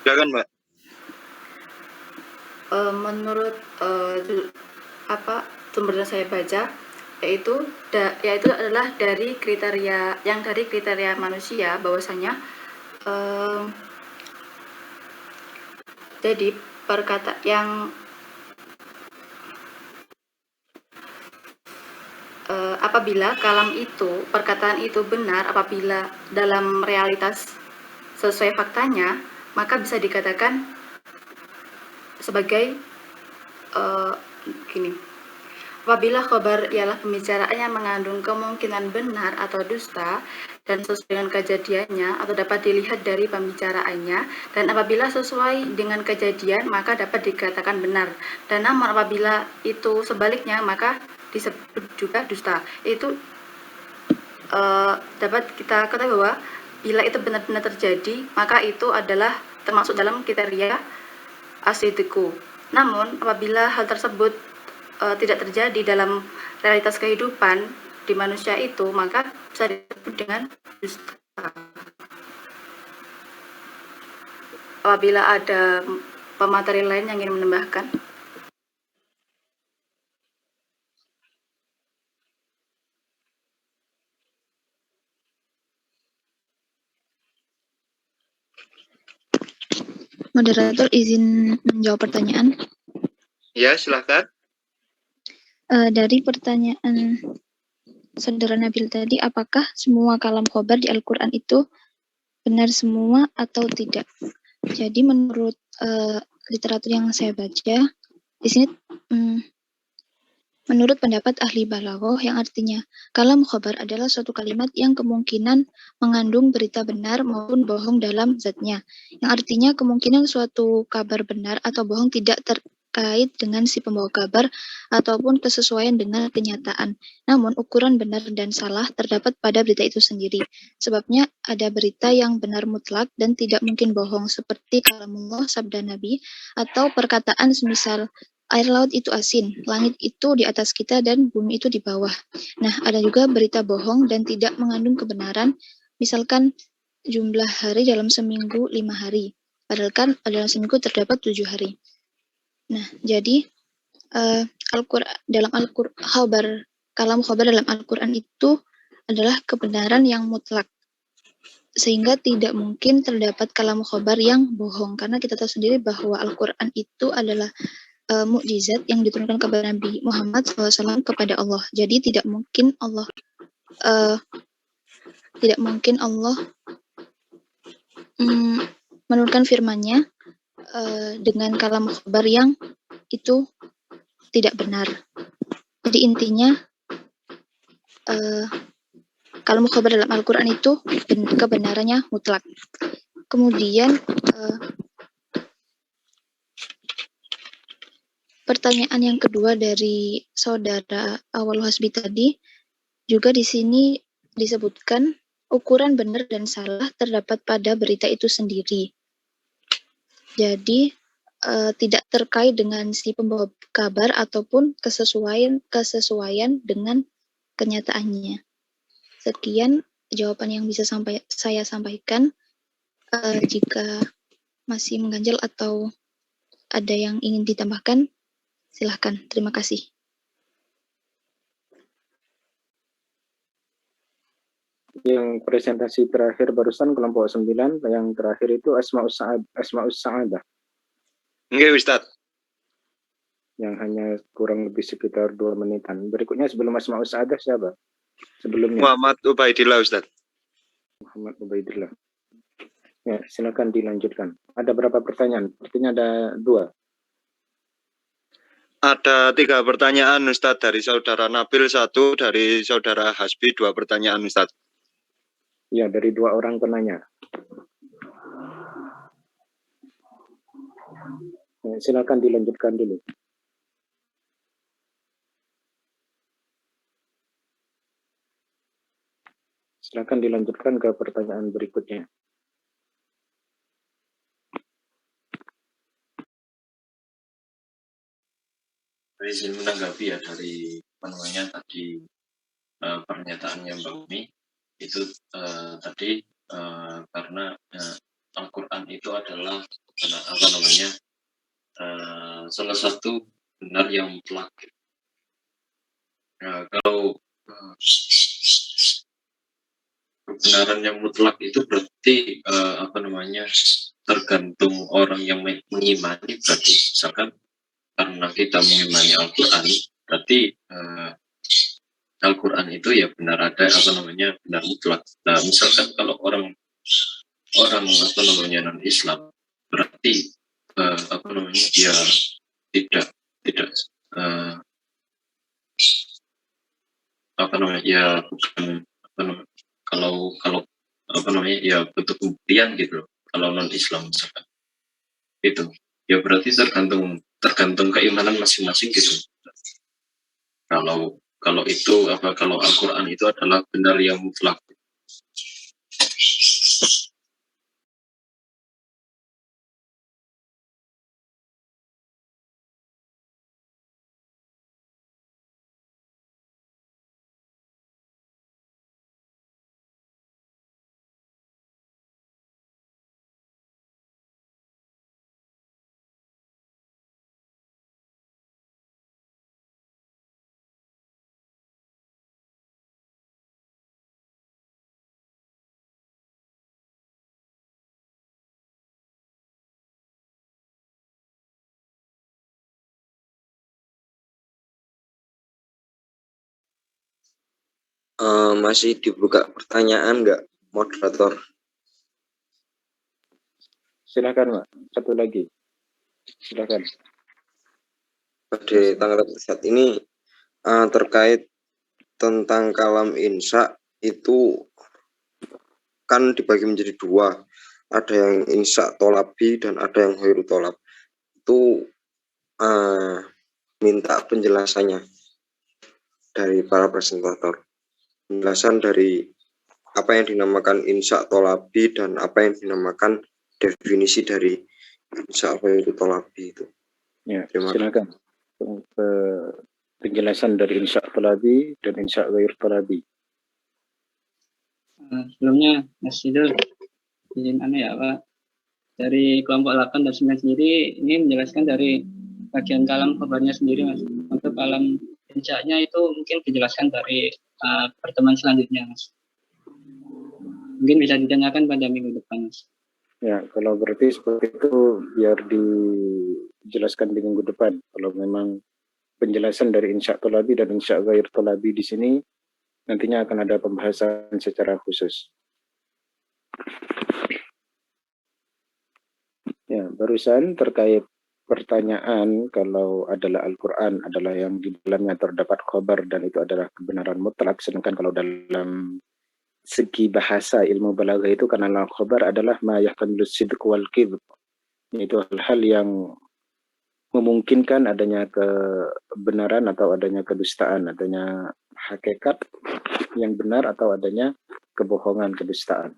Silakan, Mbak. Menurut sumber yang saya baca, yaitu adalah dari kriteria manusia bahwasanya jadi apabila perkataan itu benar, apabila dalam realitas sesuai faktanya, maka bisa dikatakan sebagai gini. Apabila khobar ialah pembicaraan yang mengandung kemungkinan benar atau dusta dan sesuai dengan kejadiannya atau dapat dilihat dari pembicaraannya, dan apabila sesuai dengan kejadian maka dapat dikatakan benar, dan namun apabila itu sebaliknya maka disebut juga dusta. Itu dapat kita ketahui bahwa bila itu benar-benar terjadi maka itu adalah termasuk dalam kriteria as-sidqu. Namun apabila hal tersebut tidak terjadi dalam realitas kehidupan di manusia itu, maka bisa disebut dengan dusta. Apabila ada pemateri lain yang ingin menambahkan. Moderator izin menjawab pertanyaan. Ya, silakan. Dari pertanyaan Saudara Nabil tadi, apakah semua kalam khobar di Al-Quran itu benar semua atau tidak? Jadi menurut literatur yang saya baca, di sini menurut pendapat ahli balaghah yang artinya kalam khobar adalah suatu kalimat yang kemungkinan mengandung berita benar maupun bohong dalam zatnya, yang artinya kemungkinan suatu kabar benar atau bohong tidak terkait dengan si pembawa kabar ataupun kesesuaian dengan kenyataan. Namun ukuran benar dan salah terdapat pada berita itu sendiri. Sebabnya ada berita yang benar mutlak dan tidak mungkin bohong, seperti kalamullah sabda Nabi, atau perkataan semisal air laut itu asin, langit itu di atas kita dan bumi itu di bawah. Nah, ada juga berita bohong dan tidak mengandung kebenaran, misalkan jumlah hari dalam seminggu 5 hari, padahal kan dalam seminggu terdapat 7 hari. Nah, jadi kalam khobar dalam Al-Quran itu adalah kebenaran yang mutlak, sehingga tidak mungkin terdapat kalam khobar yang bohong, karena kita tahu sendiri bahwa Al-Quran itu adalah mukjizat yang diturunkan kepada Nabi Muhammad SAW kepada Allah. Jadi tidak mungkin Allah menurunkan firman-Nya dengan kalam khobar yang itu tidak benar. Jadi intinya kalam khobar dalam Al-Quran itu kebenarannya mutlak. Kemudian pertanyaan yang kedua dari Saudara Awal Hasbi tadi, juga di sini disebutkan ukuran benar dan salah terdapat pada berita itu sendiri. Jadi tidak terkait dengan si pembawa kabar ataupun kesesuaian dengan kenyataannya. Sekian jawaban yang bisa saya sampaikan. Jika masih mengganjal atau ada yang ingin ditambahkan, silahkan. Terima kasih. Yang presentasi terakhir barusan kelompok 9, yang terakhir itu Asma'us Sa'adah. Oke, Ustadz. Yang hanya kurang lebih sekitar 2 menitan. Berikutnya sebelum Asma'us Sa'adah siapa? Sebelumnya. Muhammad Ubaidillah, Ustadz. Muhammad Ubaidillah. Ya, silakan dilanjutkan. Ada berapa pertanyaan? Artinya ada 2. Ada 3 pertanyaan, Ustadz, dari Saudara Nabil, 1 dari Saudara Hasbi, 2 pertanyaan, Ustadz. Ya, dari 2 orang penanya. Ya, silakan dilanjutkan dulu. Silakan dilanjutkan ke pertanyaan berikutnya. izin menanggapi ya dari apa namanya tadi pernyataannya Mbak Umi itu tadi karena Al-Quran itu adalah apa namanya salah satu benar yang mutlak. Kalau kebenaran yang mutlak itu berarti apa namanya tergantung orang yang mengimani. Berarti misalkan karena kita mengimani Al-Quran, berarti Al-Quran itu ya benar ada apa namanya benar mutlak. Nah misalkan kalau orang apa namanya non Islam, berarti apa namanya dia tidak apa namanya ya bukan apa namanya, kalau apa namanya ya bentuk pembuktian gitu loh. Kalau non Islam misalkan itu ya berarti tergantung keimanan masing-masing gitu. Kalau itu apa kalau Al-Quran itu adalah benar yang mutlak. Masih dibuka pertanyaan nggak, moderator? Silakan, Pak. Satu lagi. Silakan. Pada tanggal saat ini terkait tentang kalam insya itu kan dibagi menjadi dua. Ada yang insya tolabi dan ada yang khairu tolab. Itu minta penjelasannya dari para presentator. Penjelasan dari apa yang dinamakan insya tolabi dan apa yang dinamakan definisi dari insya khairu tolabi itu. Ya, silakan. Penjelasan dari insya tolabi dan insya khairu tolabi. Sebelumnya Mas Sidul izin ya Pak, dari kelompok 8 dan 9 sendiri ini menjelaskan dari bagian kalam khabarnya sendiri Mas. Untuk kalam insya-nya itu mungkin dijelaskan dari pertemuan selanjutnya Mas. Mungkin bisa ditanyakan pada minggu depan Mas. Ya, kalau berarti seperti itu biar dijelaskan di minggu depan. Kalau memang penjelasan dari insya tolabi dan insya ghair tolabi di sini nantinya akan ada pembahasan secara khusus. Ya, barusan terkait pertanyaan kalau adalah Al-Quran adalah yang di dalamnya terdapat khabar dan itu adalah kebenaran mutlak, sedangkan kalau dalam segi bahasa ilmu balaghah itu karena al-khabar adalah ma yahtamilu sidq wal kidhb, yaitu hal-hal yang memungkinkan adanya kebenaran atau adanya kedustaan, adanya hakikat yang benar atau adanya kebohongan, kedustaan.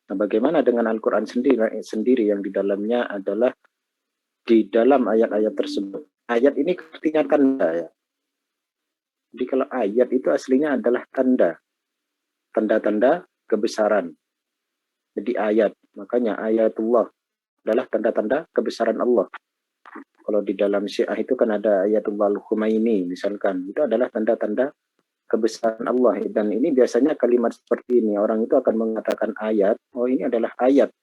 Nah, bagaimana dengan Al-Quran sendiri yang di dalamnya adalah di dalam ayat-ayat tersebut. Ayat ini artinya tanda ya. Jadi kalau ayat itu aslinya adalah tanda. Tanda-tanda kebesaran. Jadi ayat. Makanya ayatullah adalah tanda-tanda kebesaran Allah. Kalau di dalam Syiah itu kan ada ayatullah al-Khumaini misalkan. Itu adalah tanda-tanda kebesaran Allah. Dan ini biasanya kalimat seperti ini. Orang itu akan mengatakan ayat. Oh ini adalah ayat.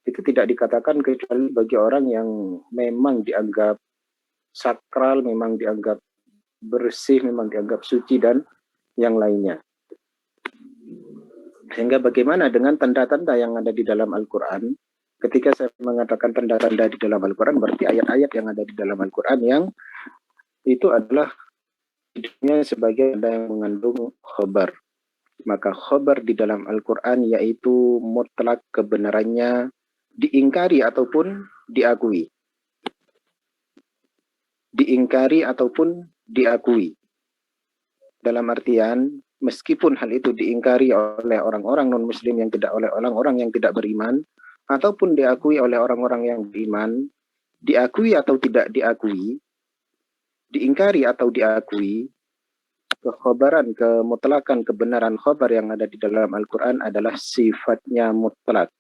Itu tidak dikatakan kecuali bagi orang yang memang dianggap sakral, memang dianggap bersih, memang dianggap suci dan yang lainnya. Sehingga bagaimana dengan tanda-tanda yang ada di dalam Al-Quran? Ketika saya mengatakan tanda-tanda di dalam Al-Quran, berarti ayat-ayat yang ada di dalam Al-Quran yang itu adalah hidupnya sebagai tanda yang mengandung khabar. Maka khabar di dalam Al-Quran yaitu mutlak kebenarannya diingkari ataupun diakui. Diingkari ataupun diakui. Dalam artian, meskipun hal itu diingkari oleh orang-orang non-muslim yang tidak oleh orang-orang yang tidak beriman, ataupun diakui oleh orang-orang yang beriman, diakui atau tidak diakui, diingkari atau diakui, kekhobaran, kemutlakan, kebenaran khobar yang ada di dalam Al-Quran adalah sifatnya mutlak.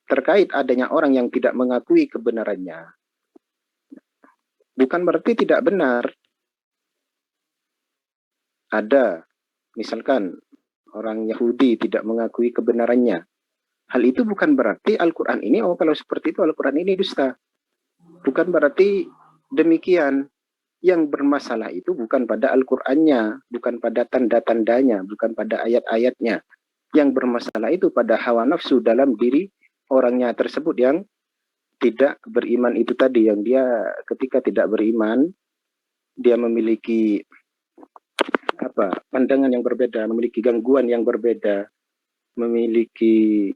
Terkait adanya orang yang tidak mengakui kebenarannya, bukan berarti tidak benar. Ada, misalkan, orang Yahudi tidak mengakui kebenarannya. Hal itu bukan berarti Al-Quran ini, oh kalau seperti itu Al-Quran ini dusta. Bukan berarti demikian. Yang bermasalah itu bukan pada Al-Qur'annya, bukan pada tanda-tandanya, bukan pada ayat-ayatnya. Yang bermasalah itu pada hawa nafsu dalam diri orangnya tersebut yang tidak beriman itu tadi, yang dia ketika tidak beriman, dia memiliki pandangan yang berbeda, memiliki gangguan yang berbeda, memiliki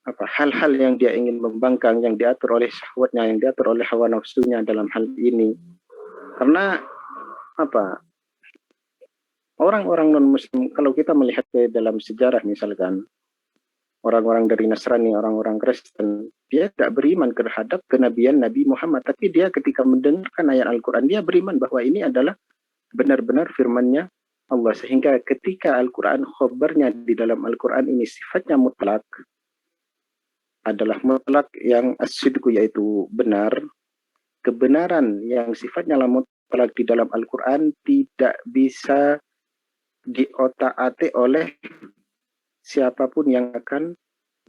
hal-hal yang dia ingin membangkang, yang diatur oleh syahwatnya, yang diatur oleh hawa nafsunya dalam hal ini. Karena orang-orang non-muslim, kalau kita melihat ke dalam sejarah misalkan, orang-orang dari Nasrani, orang-orang Kristen, dia tidak beriman terhadap kenabian Nabi Muhammad, tapi dia ketika mendengarkan ayat Al-Quran, dia beriman bahwa ini adalah benar-benar firman-Nya Allah. Sehingga ketika Al-Quran khobarnya di dalam Al-Quran ini sifatnya mutlak, adalah mutlak yang as-sidqu, yaitu benar. Kebenaran yang sifatnya mutlak di dalam Al-Quran tidak bisa diotak-atik oleh siapapun yang akan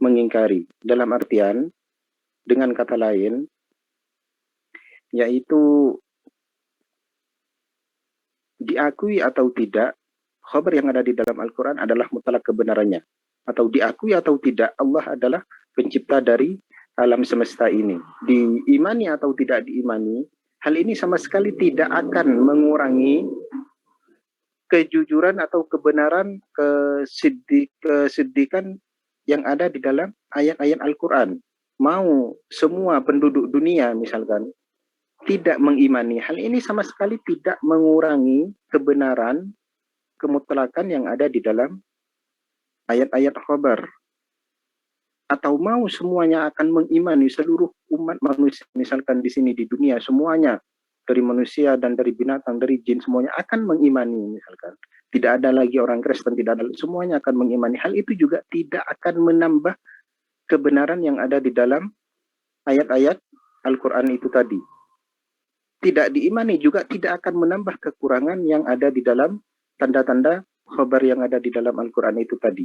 mengingkari. Dalam artian, dengan kata lain, yaitu diakui atau tidak, khabar yang ada di dalam Al-Quran adalah mutlak kebenarannya. Atau diakui atau tidak, Allah adalah pencipta dari alam semesta ini. Diimani atau tidak diimani, hal ini sama sekali tidak akan mengurangi kejujuran atau kebenaran, kesiddiqan yang ada di dalam ayat-ayat Al-Quran. Mau semua penduduk dunia misalkan tidak mengimani, hal ini sama sekali tidak mengurangi kebenaran, kemutlakan yang ada di dalam ayat-ayat khabar. Atau mau semuanya akan mengimani, seluruh umat manusia misalkan di sini di dunia semuanya, dari manusia dan dari binatang, dari jin, semuanya akan mengimani misalkan. Tidak ada lagi orang Kristen, tidak ada, semuanya akan mengimani. Hal itu juga tidak akan menambah kebenaran yang ada di dalam ayat-ayat Al-Quran itu tadi. Tidak diimani juga tidak akan menambah kekurangan yang ada di dalam tanda-tanda khabar yang ada di dalam Al-Quran itu tadi.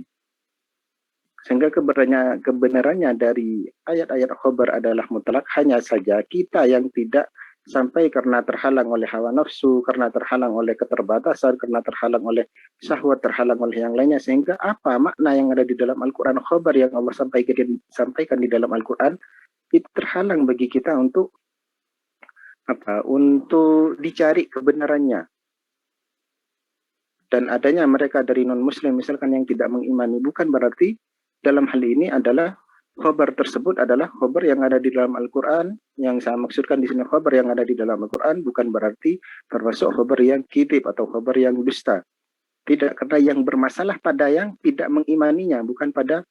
Sehingga kebenarannya dari ayat-ayat khabar adalah mutlak, hanya saja kita yang tidak sampai karena terhalang oleh hawa nafsu, karena terhalang oleh keterbatasan, karena terhalang oleh syahwat, terhalang oleh yang lainnya, sehingga apa makna yang ada di dalam Al-Quran, khabar yang Allah sampaikan di dalam Al-Quran, itu terhalang bagi kita untuk untuk dicari kebenarannya. Dan adanya mereka dari non-muslim misalkan yang tidak mengimani, bukan berarti dalam hal ini adalah khabar tersebut adalah khabar yang ada di dalam Al-Quran. Yang saya maksudkan di sini khabar yang ada di dalam Al-Quran bukan berarti termasuk khabar yang kidib atau khabar yang dusta. Tidak, karena yang bermasalah pada yang tidak mengimaninya, bukan pada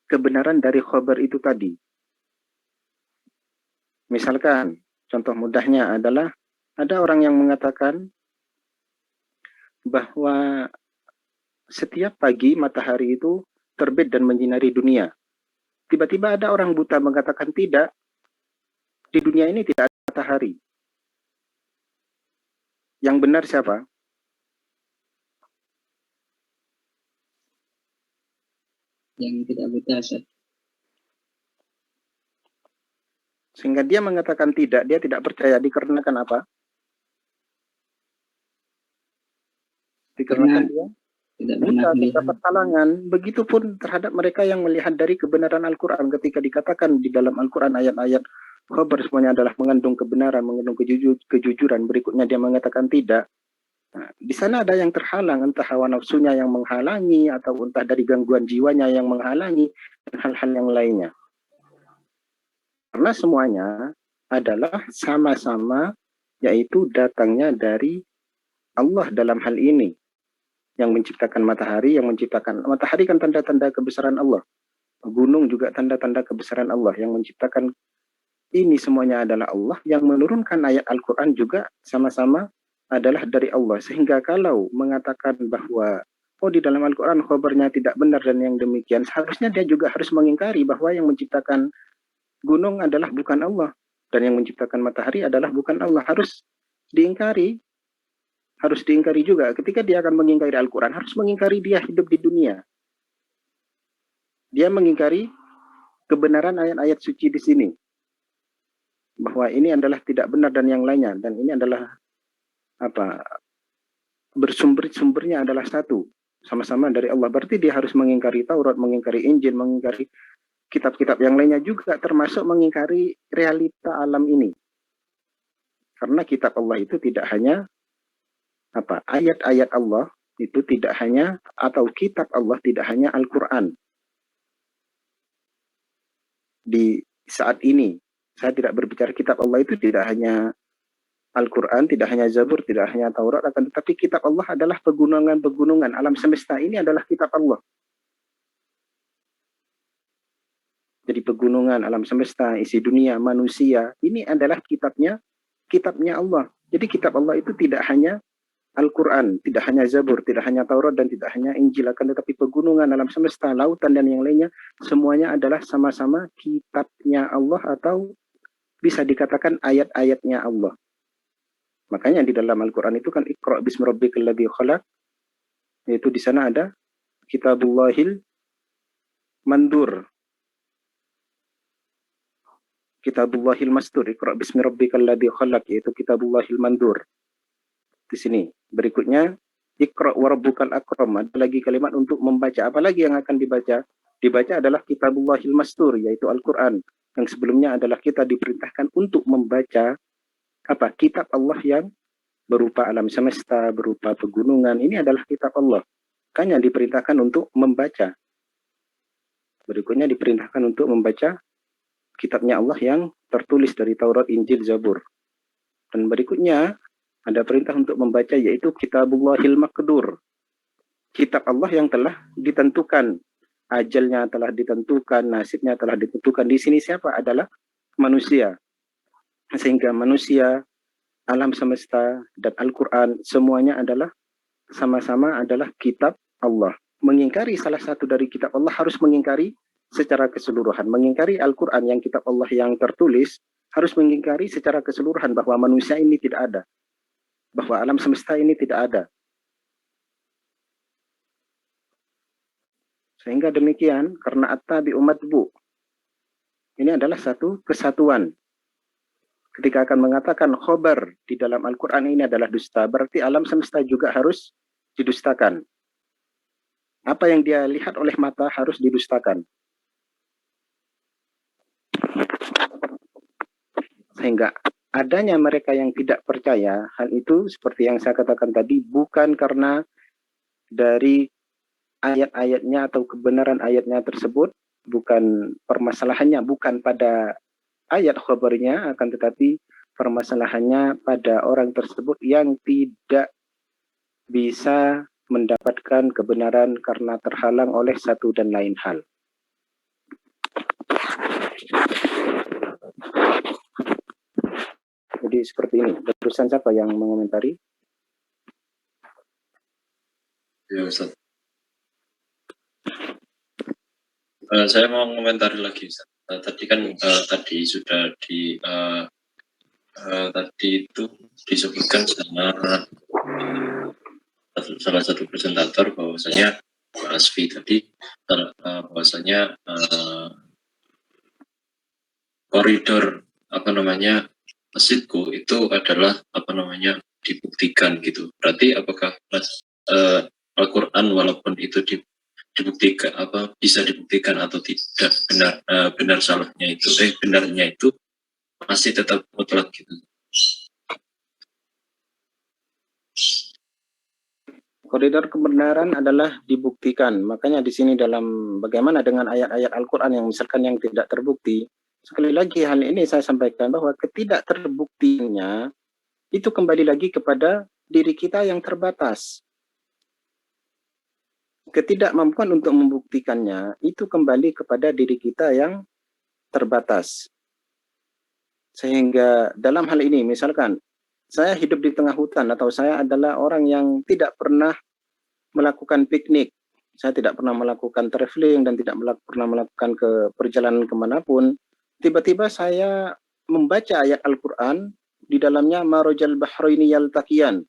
kebenaran dari khabar itu tadi. Misalkan, contoh mudahnya adalah ada orang yang mengatakan bahwa setiap pagi matahari itu terbit dan menyinari dunia. Tiba-tiba ada orang buta mengatakan tidak, di dunia ini tidak ada matahari. Yang benar siapa? Yang tidak buta, Ustaz. Sehingga dia mengatakan tidak, dia tidak percaya, dikarenakan apa? Dikarenakan dia tidak buta, terdapat halangan. Begitupun terhadap mereka yang melihat dari kebenaran Al-Quran. Ketika dikatakan di dalam Al-Quran ayat-ayat khabar semuanya adalah mengandung kebenaran, mengandung kejujuran, berikutnya dia mengatakan tidak. Nah, di sana ada yang terhalang, entah hawa nafsunya yang menghalangi, atau entah dari gangguan jiwanya yang menghalangi, dan hal-hal yang lainnya. Karena semuanya adalah sama-sama, yaitu datangnya dari Allah dalam hal ini. Yang menciptakan matahari, matahari kan tanda-tanda kebesaran Allah. Gunung juga tanda-tanda kebesaran Allah. Yang menciptakan ini semuanya adalah Allah, yang menurunkan ayat Al-Quran juga sama-sama adalah dari Allah. Sehingga kalau mengatakan bahwa di dalam Al-Quran khabarnya tidak benar dan yang demikian, seharusnya dia juga harus mengingkari bahwa yang menciptakan gunung adalah bukan Allah, dan yang menciptakan matahari adalah bukan Allah. Harus diingkari juga. Ketika dia akan mengingkari Al-Quran, harus mengingkari dia hidup di dunia. Dia mengingkari kebenaran ayat-ayat suci di sini, bahwa ini adalah tidak benar dan yang lainnya, dan ini adalah bersumbernya adalah satu, sama-sama dari Allah. Berarti dia harus mengingkari Taurat, mengingkari Injil, mengingkari kitab-kitab yang lainnya juga, termasuk mengingkari realita alam ini. Karena kitab Allah itu tidak hanya ayat-ayat Allah itu tidak hanya, atau kitab Allah tidak hanya Al-Quran. Di saat ini saya tidak berbicara kitab Allah itu tidak hanya Al-Quran, tidak hanya Zabur, tidak hanya Taurat, akan tetapi kitab Allah adalah pegunungan-pegunungan alam semesta. Ini adalah kitab Allah. Jadi pegunungan alam semesta, isi dunia, manusia, ini adalah kitabnya Allah. Jadi kitab Allah itu tidak hanya Al-Quran, tidak hanya Zabur, tidak hanya Taurat, dan tidak hanya Injil, akan tetapi pegunungan alam semesta, lautan, dan yang lainnya, semuanya adalah sama-sama kitabnya Allah, atau bisa dikatakan ayat-ayatnya Allah. Makanya di dalam Al-Quran itu kan Iqra' bismi rabbikal ladzi khalaq, yaitu di sana ada Kitabullahil Mandur, Kitabullahil Mastur, Iqra' bismi rabbikal ladzi khalaq, yaitu Kitabullahil Mandur. Di sini berikutnya Iqra' wa rabbukal akram, ada lagi kalimat untuk membaca. Apalagi yang akan dibaca? Dibaca adalah Kitabullahil Mastur, yaitu Al-Quran. Yang sebelumnya adalah kita diperintahkan untuk membaca kitab Allah yang berupa alam semesta, berupa pegunungan. Ini adalah kitab Allah. Makanya diperintahkan untuk membaca. Berikutnya diperintahkan untuk membaca kitabnya Allah yang tertulis dari Taurat, Injil, Zabur. Dan berikutnya ada perintah untuk membaca, yaitu Kitabullahil Maqdur, kitab Allah yang telah ditentukan, ajalnya telah ditentukan, nasibnya telah ditentukan. Di sini siapa? Adalah manusia. Sehingga manusia, alam semesta, dan Al-Quran semuanya adalah sama-sama adalah kitab Allah. Mengingkari salah satu dari kitab Allah harus mengingkari secara keseluruhan. Mengingkari Al-Quran yang kitab Allah yang tertulis harus mengingkari secara keseluruhan bahwa manusia ini tidak ada, bahwa alam semesta ini tidak ada. Sehingga demikian, karena at-tabi'u matbu', ini adalah satu kesatuan. Ketika akan mengatakan khobar di dalam Al-Quran ini adalah dusta, berarti alam semesta juga harus didustakan. Apa yang dia lihat oleh mata harus didustakan. Sehingga adanya mereka yang tidak percaya, hal itu seperti yang saya katakan tadi, bukan karena dari ayat-ayatnya atau kebenaran ayatnya tersebut, bukan permasalahannya, bukan pada ayat khabarnya, akan tetapi permasalahannya pada orang tersebut yang tidak bisa mendapatkan kebenaran karena terhalang oleh satu dan lain hal. Jadi seperti ini. Terusan siapa yang mengomentari? Ya Ustaz. Saya mau mengomentari lagi Ustaz. Tadi kan tadi sudah tadi itu disebutkan sama salah satu presentator bahwasanya Pak Asfi tadi bahwasanya koridor masjidku itu adalah dibuktikan gitu. Berarti apakah Al-Quran walaupun itu dibuktikan bisa dibuktikan atau tidak, benar salahnya itu benarnya itu masih tetap mutlak gitu. Koridor kebenaran adalah dibuktikan. Makanya di sini dalam bagaimana dengan ayat-ayat Al-Quran yang misalkan yang tidak terbukti. Sekali lagi hal ini saya sampaikan bahwa ketidakterbuktinya itu kembali lagi kepada diri kita yang terbatas. Ketidakmampuan untuk membuktikannya itu kembali kepada diri kita yang terbatas. Sehingga dalam hal ini, misalkan saya hidup di tengah hutan atau saya adalah orang yang tidak pernah melakukan piknik, saya tidak pernah melakukan traveling dan tidak pernah melakukan perjalanan kemanapun, tiba-tiba saya membaca ayat Al-Quran, di dalamnya marajal bahraini yaltaqiyan,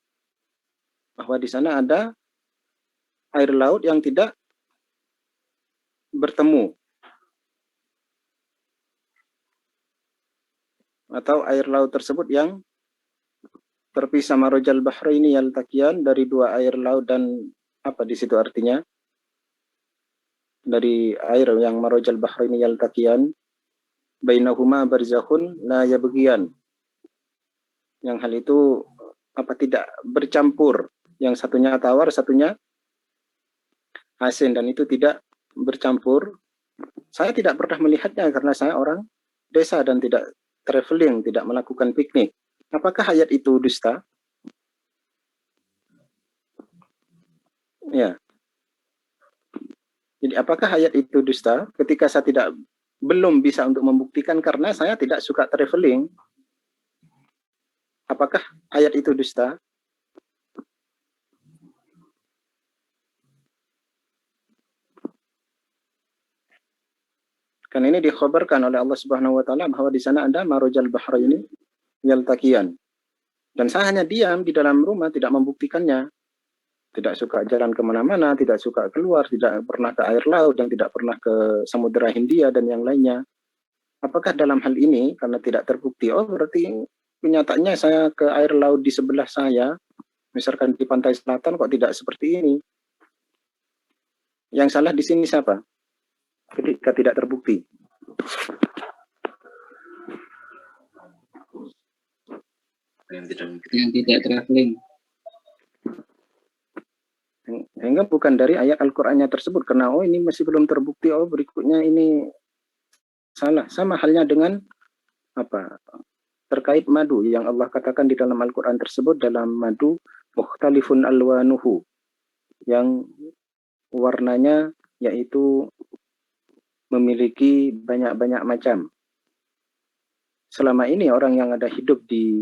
bahwa di sana ada air laut yang tidak bertemu, atau air laut tersebut yang terpisah, marajal bahraini yaltaqiyan, dari dua air laut, dan apa di situ artinya? Dari air yang marajal bahraini yaltaqiyan bainahuma barzakhun la yabghiyan, yang hal itu apa tidak bercampur, yang satunya tawar, satunya asin, dan itu tidak bercampur. Saya tidak pernah melihatnya karena saya orang desa dan tidak traveling, tidak melakukan piknik. Apakah ayat itu dusta? Ya. Jadi apakah ayat itu dusta ketika saya belum bisa untuk membuktikan karena saya tidak suka traveling? Apakah ayat itu dusta? Kan ini dikhabarkan oleh Allah Subhanahu wa taala bahwa di sana ada marajal bahraini yaltaqiyan. Dan saya hanya diam di dalam rumah, tidak membuktikannya. Tidak suka jalan kemana-mana, tidak suka keluar, tidak pernah ke air laut, dan tidak pernah ke Samudra Hindia dan yang lainnya. Apakah dalam hal ini karena tidak terbukti, oh berarti kenyataannya saya ke air laut di sebelah saya, misalkan di pantai selatan, kok tidak seperti ini? Yang salah di sini siapa? Ketika tidak terbukti. Yang tidak traveling. Sehingga bukan dari ayat Al-Qur'annya tersebut, karena oh ini masih belum terbukti, oh berikutnya ini salah. Sama halnya dengan apa? Terkait madu yang Allah katakan di dalam Al-Qur'an tersebut, dalam madu mukhtalifun alwanuhu, yang warnanya yaitu memiliki banyak-banyak macam. Selama ini orang yang ada hidup di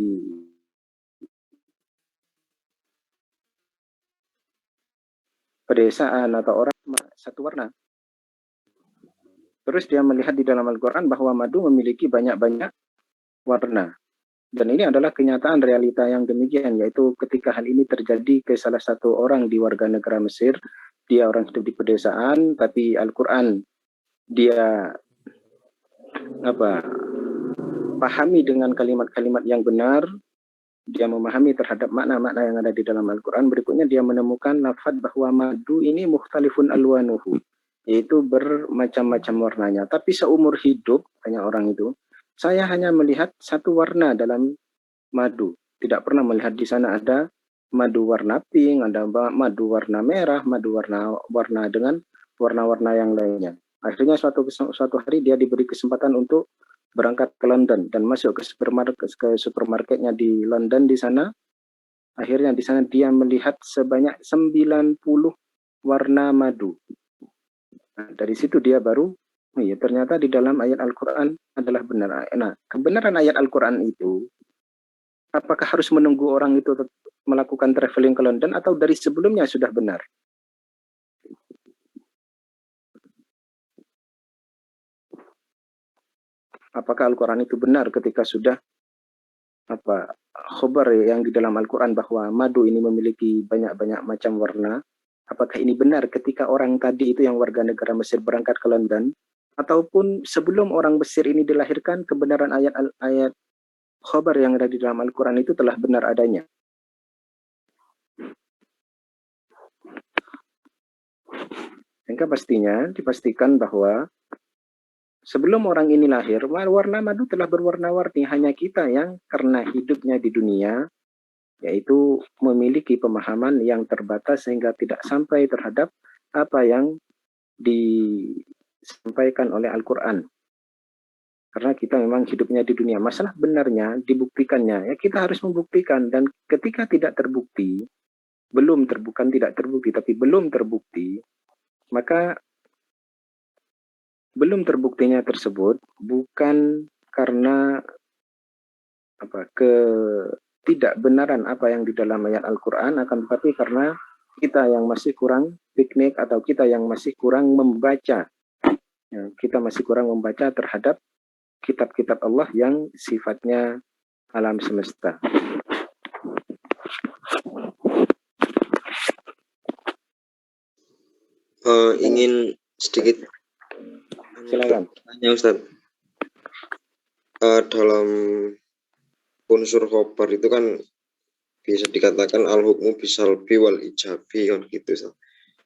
pedesaan atau orang satu warna. Terus dia melihat di dalam Al-Quran bahwa madu memiliki banyak-banyak warna. Dan ini adalah kenyataan realita yang demikian, yaitu ketika hal ini terjadi ke salah satu orang di warga negara Mesir, dia orang hidup di pedesaan, tapi Al-Quran dia pahami dengan kalimat-kalimat yang benar, dia memahami terhadap makna-makna yang ada di dalam Al-Quran. Berikutnya dia menemukan lafaz bahwa madu ini mukhtalifun alwanuhu, yaitu bermacam-macam warnanya. Tapi seumur hidup, tanya orang itu, saya hanya melihat satu warna dalam madu. Tidak pernah melihat di sana ada madu warna pink, ada madu warna merah, madu warna dengan warna-warna yang lainnya. Akhirnya suatu hari dia diberi kesempatan untuk berangkat ke London dan masuk ke supermarketnya di London di sana. Akhirnya di sana dia melihat sebanyak 90 warna madu. Nah, dari situ dia baru, oh iya, ternyata di dalam ayat Al-Quran adalah benar. Nah, kebenaran ayat Al-Quran itu, apakah harus menunggu orang itu melakukan traveling ke London atau dari sebelumnya sudah benar? Apakah Al-Quran itu benar ketika sudah khobar yang di dalam Al-Quran bahwa madu ini memiliki banyak-banyak macam warna? Apakah ini benar ketika orang tadi itu yang warga negara Mesir berangkat ke London, ataupun sebelum orang Mesir ini dilahirkan, kebenaran ayat khobar yang ada di dalam Al-Quran itu telah benar adanya? Sehingga pastinya dipastikan bahwa sebelum orang ini lahir, warna madu telah berwarna-warni. Hanya kita yang karena hidupnya di dunia, yaitu memiliki pemahaman yang terbatas sehingga tidak sampai terhadap apa yang disampaikan oleh Al-Quran. Karena kita memang hidupnya di dunia. Masalah benarnya, dibuktikannya, ya kita harus membuktikan. Dan ketika tidak terbukti, tidak terbukti, tapi belum terbukti, maka belum terbuktinya tersebut bukan karena ketidakbenaran apa yang di dalam ayat Al-Quran, akan tetapi karena kita yang masih kurang piknik atau kita yang masih kurang membaca, ya, kita masih kurang membaca terhadap kitab-kitab Allah yang sifatnya alam semesta. Ingin sedikit Silakan. tanya Ustaz. Dalam unsur khobar itu kan bisa dikatakan al-hukmu bisalbi wal ijabi kan gitu Ustaz.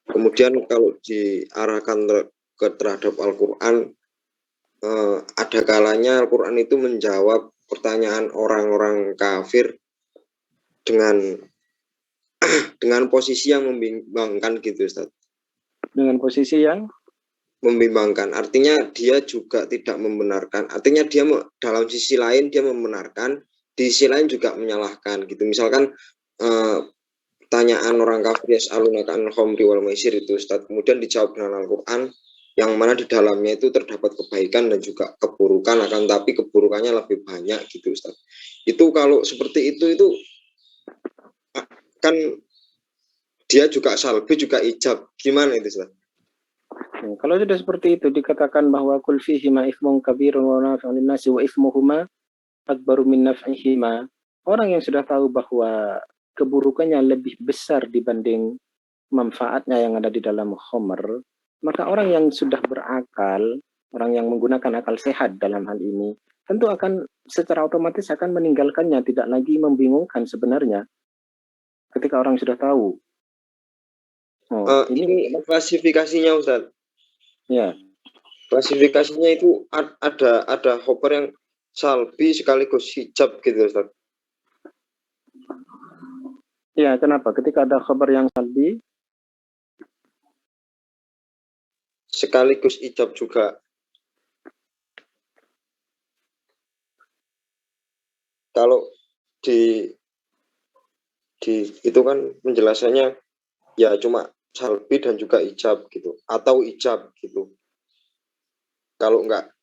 Kemudian kalau diarahkan terhadap Al-Quran, ada kalanya Al-Quran itu menjawab pertanyaan orang-orang kafir dengan posisi yang membimbangkan gitu Ustaz. Dengan posisi yang membimbangkan, artinya dia juga tidak membenarkan, artinya dia dalam sisi lain dia membenarkan, di sisi lain juga menyalahkan gitu. Misalkan pertanyaan orang kafir yas'alunaka 'anil khamri wal maisir itu Ustaz, kemudian dijawab dengan Al-Quran yang mana di dalamnya itu terdapat kebaikan dan juga keburukan, akan tapi keburukannya lebih banyak gitu Ustaz. Itu kalau seperti itu kan dia juga salbi juga ijab, gimana itu Ustaz? Kalau sudah seperti itu dikatakan bahwa kul fihima ithmun kabirun wa nafi'un linnasi wa ithmuhuma akbaru min naf'ihima, orang yang sudah tahu bahwa keburukannya lebih besar dibanding manfaatnya yang ada di dalam khamr, maka orang yang sudah berakal, orang yang menggunakan akal sehat dalam hal ini, tentu akan secara otomatis akan meninggalkannya, tidak lagi membingungkan sebenarnya ketika orang sudah tahu. Ini klasifikasinya Ustaz. Ya. Klasifikasinya itu ada khobar yang salbi sekaligus hijab gitu Ustaz. Ya, kenapa? Ketika ada khobar yang salbi sekaligus ijab juga. Kalau di itu kan penjelasannya ya cuma salbi dan juga ijab gitu, atau ijab gitu. Kalau enggak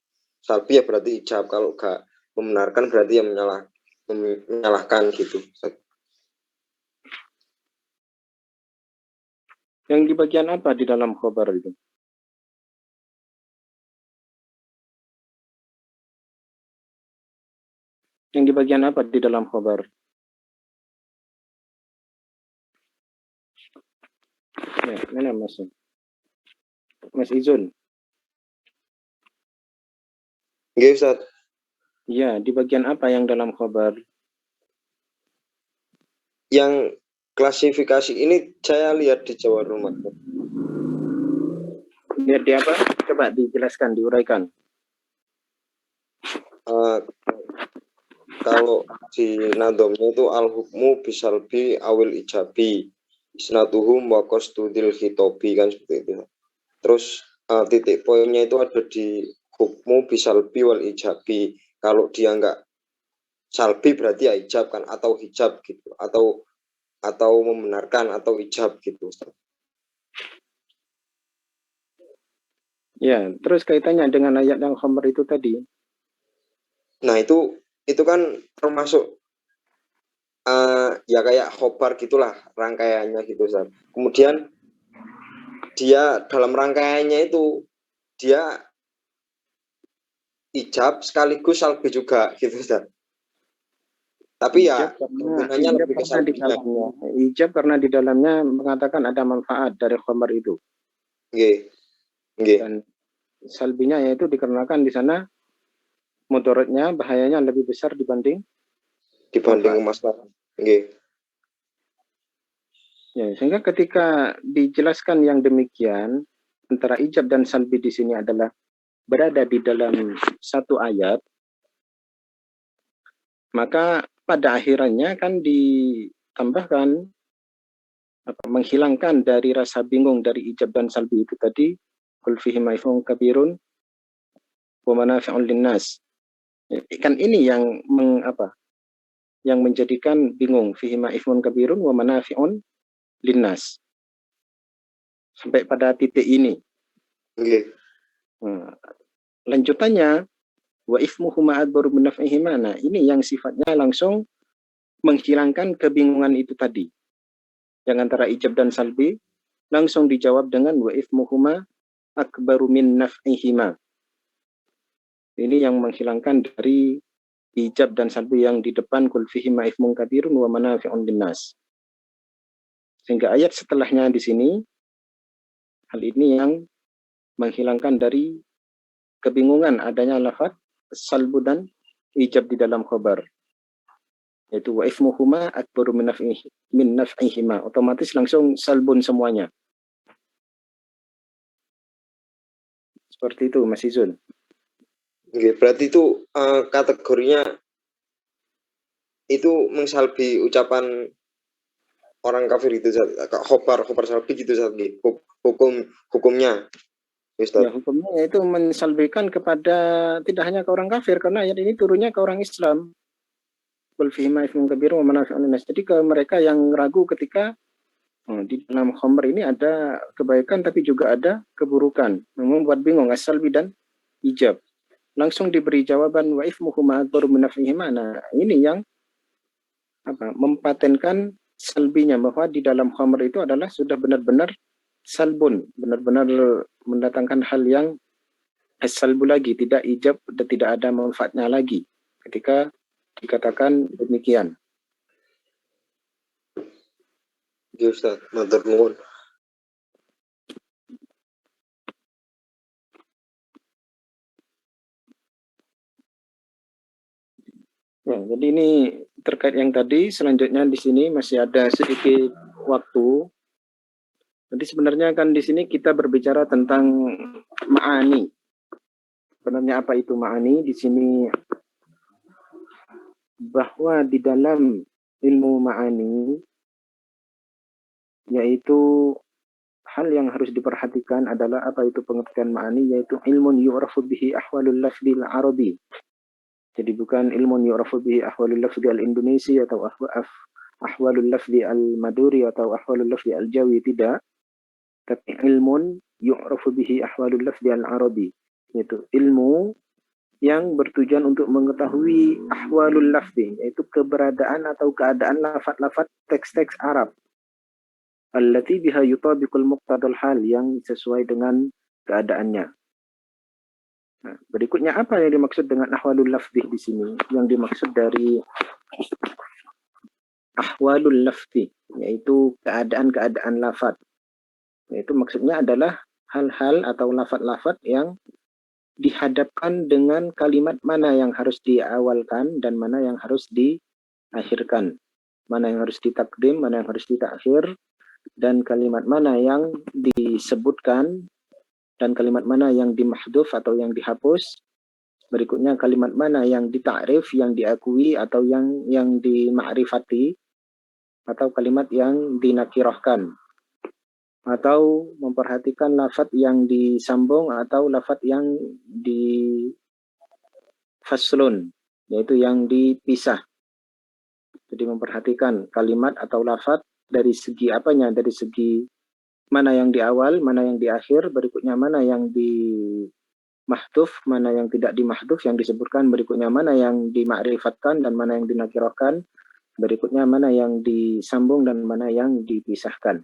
salbi ya berarti ijab, kalau enggak membenarkan berarti yang menyalahkan gitu. Yang di bagian apa di dalam khobar itu? Yang di bagian apa di dalam khobar? Ya, mana Mas? Mas Izun. Nggih, Ustaz. Ya, di bagian apa yang dalam khobar? Yang klasifikasi ini saya lihat di Jawa Rumah. Lihat di apa? Coba dijelaskan, diuraikan. Kalau di nadomnya itu al-hukmu bisalbi awil ijabi isnatuhum wa qastudil khitobi, kan seperti itu. Terus titik poinnya itu ada di hukmu bisalbi wal ijabi. Kalau dia enggak salbi berarti ya ijab kan, atau hijab gitu, atau membenarkan atau ijab gitu. Ya, terus kaitannya dengan ayat yang khamr itu tadi. Nah, itu kan termasuk ya kayak khobar gitulah rangkaiannya gitu Ustaz. Kemudian dia dalam rangkaiannya itu dia ijab sekaligus salbi juga gitu Ustaz. Tapi ya gunanya lebih ke salbinya. Ijab karena di dalamnya mengatakan ada manfaat dari khamr itu. Nggih. Dan salbinya yaitu dikarenakan di sana mudaratnya, bahayanya lebih besar dibanding masalah. Nggih. Ya, sehingga ketika dijelaskan yang demikian, antara ijab dan salbi di sini adalah berada di dalam satu ayat, maka pada akhirannya kan ditambahkan menghilangkan dari rasa bingung dari ijab dan salbi itu tadi, qul fihi ma'ifun kabirun wa manafi'un linnas. Kan ini yang yang menjadikan bingung, fihi ma'ifun kabirun wa manafi'un linnas. Sampai pada titik ini. Okay. Lanjutannya Wa ifmuhuma akbaru min naf'ihima. Nah, ini yang sifatnya langsung menghilangkan kebingungan itu tadi. Yang antara ijab dan salbi langsung dijawab dengan wa ifmuhuma akbaru min naf'ihima. Ini yang menghilangkan dari ijab dan salbi yang di depan kul fihima ifmun kabirun wa manafi'un linnas. Sehingga ayat setelahnya di sini hal ini yang menghilangkan dari kebingungan adanya lafaz salbu dan ijab di dalam khabar. Yaitu wa ifmuhuma akbaru min naf'ihima. Otomatis langsung salbun semuanya. Seperti itu Mas Izun. Oke, berarti itu kategorinya itu mengsalbi ucapan orang kafir itu, khobar salbi gitu, hukumnya Ustaz. Ya, hukumnya yaitu mensalbikan kepada tidak hanya ke orang kafir, karena ayat ini turunnya ke orang Islam. Qul fihima ifmun kabirun wa manafi'un linnas. Jadi ke mereka yang ragu ketika di dalam khamr ini ada kebaikan tapi juga ada keburukan, membuat bingung as-salbi dan ijab. Langsung diberi jawaban wa ifmuhuma akbaru min naf'ihima. Nah, ini yang mempatenkan salbinya, bahwa di dalam khamr itu adalah sudah benar-benar salbun, benar-benar mendatangkan hal yang salbu lagi, tidak ijab dan tidak ada manfaatnya lagi ketika dikatakan demikian. Ya Ustaz, matur nuwun. Ya, jadi ini terkait yang tadi. Selanjutnya di sini masih ada sedikit waktu. Jadi sebenarnya kan di sini kita berbicara tentang ma'ani. Sebenarnya apa itu ma'ani? Di sini bahwa di dalam ilmu ma'ani, yaitu hal yang harus diperhatikan adalah apa itu pengertian ma'ani, yaitu ilmun yu'rafu bihi ahwalul lafzil arabi. Jadi bukan ilmun yu'rafu bihi ahwalul lafzi al-Indonesi atau ahwalul lafzi al-Maduri atau ahwalul lafzi al-Jawi, tidak. Tapi ilmun yu'rafu bihi ahwalul lafzi al-Arabi, yaitu ilmu yang bertujuan untuk mengetahui ahwalul lafzi, yaitu keberadaan atau keadaan lafaz-lafaz teks-teks Arab. Allati biha yutabiqul muqtadal hal, yang sesuai dengan keadaannya. Nah, berikutnya apa yang dimaksud dengan ahwalul lafzi di sini? Yang dimaksud dari ahwalul lafzi yaitu keadaan-keadaan lafaz. Yaitu maksudnya adalah hal-hal atau lafaz-lafaz yang dihadapkan dengan kalimat mana yang harus diawalkan dan mana yang harus diakhirkan. Mana yang harus ditakdim, mana yang harus ditakhir, dan kalimat mana yang disebutkan dan kalimat mana yang dimahdhuf atau yang dihapus. Berikutnya kalimat mana yang ditakrif, yang diakui atau yang dimakrifati, atau kalimat yang dinakirahkan, atau memperhatikan lafaz yang disambung atau lafaz yang difaslun, yaitu yang dipisah. Jadi memperhatikan kalimat atau lafaz dari segi apanya, dari segi mana yang di awal, mana yang di akhir, berikutnya mana yang dimahdhuf, mana yang tidak dimahdhuf, yang disebutkan, berikutnya mana yang dimakrifatkan dan mana yang dinakirahkan, berikutnya mana yang disambung dan mana yang dipisahkan.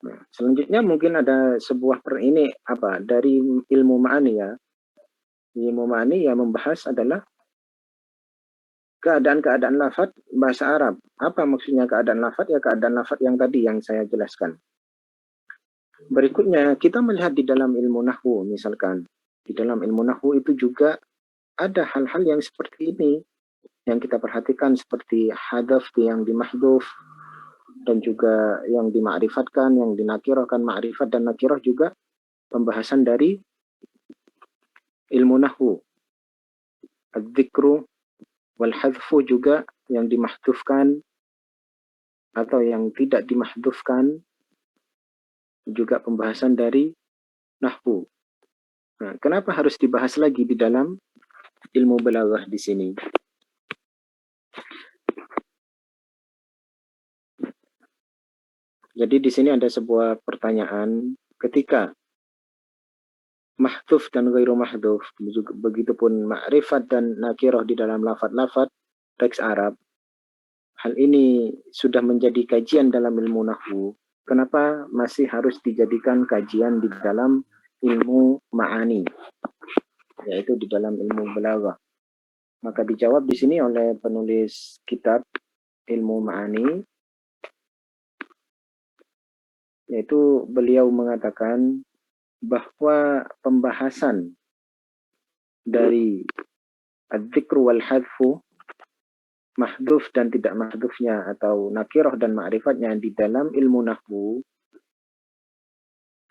Nah, selanjutnya mungkin ada sebuah ini dari ilmu ma'ani ya. Ilmu ma'ani yang membahas adalah keadaan-keadaan lafaz bahasa Arab. Apa maksudnya keadaan lafaz? Ya keadaan lafaz yang tadi yang saya jelaskan. Berikutnya kita melihat di dalam ilmu nahwu, misalkan di dalam ilmu nahwu itu juga ada hal-hal yang seperti ini yang kita perhatikan, seperti hadaf yang dimahdhuf dan juga yang dimakrifatkan, yang dinakirahkan. Makrifat dan nakirah juga pembahasan dari ilmu nahwu. Ad-dzikru wal hadfu juga yang dimahdhufkan atau yang tidak dimahdhufkan juga pembahasan dari nahwu. Nah, kenapa harus dibahas lagi di dalam ilmu balaghah di sini? Jadi di sini ada sebuah pertanyaan, ketika mahdhuf dan ghairu mahdhuf, begitupun ma'rifat dan nakirah di dalam lafaz-lafaz teks Arab. Hal ini sudah menjadi kajian dalam ilmu nahwu. Kenapa masih harus dijadikan kajian di dalam ilmu ma'ani, yaitu di dalam ilmu balaghah? Maka dijawab di sini oleh penulis kitab ilmu ma'ani, yaitu beliau mengatakan bahwa pembahasan dari adzikru wal hadfu, mahdhuf dan tidak mahdhufnya, atau nakirah dan ma'rifatnya di dalam ilmu nahwu,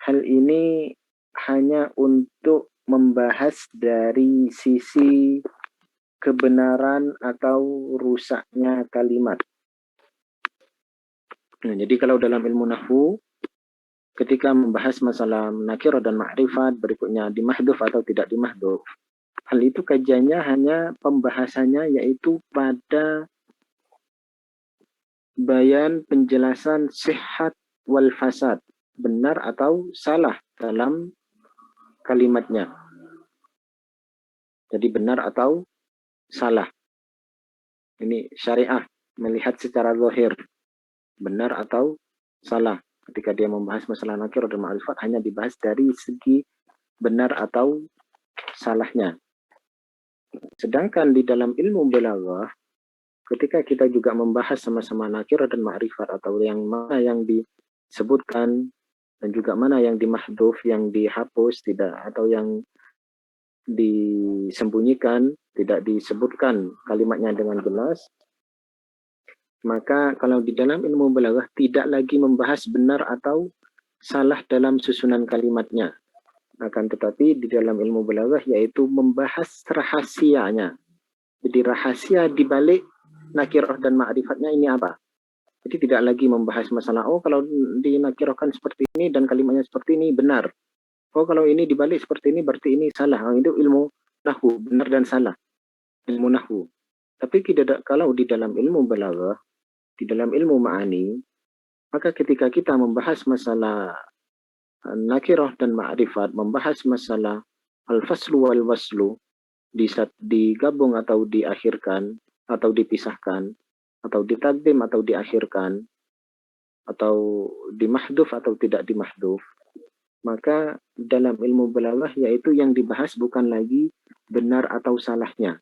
hal ini hanya untuk membahas dari sisi kebenaran atau rusaknya kalimat. Nah, jadi kalau dalam ilmu nahwu, ketika membahas masalah nakirah dan ma'rifat, berikutnya dimahdhuf atau tidak dimahdhuf, hal itu kajiannya hanya pembahasannya yaitu pada bayan penjelasan sihhat wal fasad, benar atau salah dalam kalimatnya. Jadi benar atau salah. Ini syariah melihat secara zahir, benar atau salah. Ketika dia membahas masalah nakirah dan ma'rifat, hanya dibahas dari segi benar atau salahnya. Sedangkan di dalam ilmu balaghah, ketika kita juga membahas sama-sama nakirah dan ma'rifat, atau yang mana yang disebutkan dan juga mana yang dimahdhuf, yang dihapus tidak, atau yang disembunyikan, tidak disebutkan kalimatnya dengan jelas, maka kalau di dalam ilmu balaghah tidak lagi membahas benar atau salah dalam susunan kalimatnya, akan tetapi di dalam ilmu balaghah yaitu membahas rahasianya. Jadi rahasia di balik nakirah dan ma'rifatnya ini apa? Jadi tidak lagi membahas masalah, oh kalau dinakirahkan seperti ini dan kalimatnya seperti ini benar. Oh kalau ini dibalik seperti ini berarti ini salah. Oh, itu ilmu nahwu, benar dan salah. Ilmu nahwu. Tapi tidak, kalau di dalam ilmu balaghah, di dalam ilmu ma'ani, maka ketika kita membahas masalah nakirah dan ma'rifat, membahas masalah al-faslu wal waslu, digabung atau diakhirkan, atau dipisahkan, atau ditaqdim atau diakhirkan, atau dimahdhuf atau tidak dimahdhuf, maka dalam ilmu balaghah yaitu yang dibahas bukan lagi benar atau salahnya.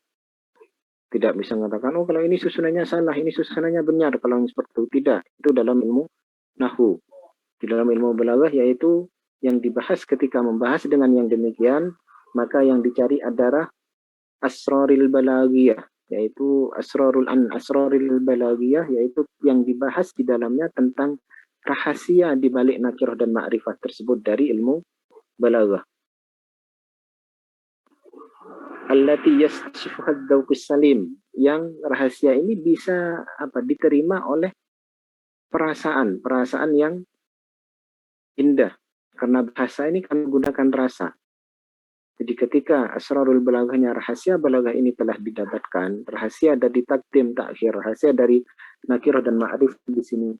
Tidak bisa mengatakan, oh kalau ini susunannya salah, ini susunannya benar, kalau yang seperti itu tidak. Itu dalam ilmu nahwu. Di dalam ilmu balaghah yaitu yang dibahas ketika membahas dengan yang demikian, maka yang dicari adalah asraril balaghiyah, yaitu asrarul balaghiyah, yaitu yang dibahas di dalamnya tentang rahasia di balik nakirah dan ma'rifat tersebut dari ilmu balaghah. Allati yastashifuha ad-dzauqus salim, yang rahasia ini bisa diterima oleh perasaan yang indah, karena bahasa ini kan menggunakan rasa. Jadi ketika asrarul balaghahnya, rahasia balaghah ini telah didapatkan, rahasia dari takdim takhir, rahasia dari nakirah dan ma'rif di sini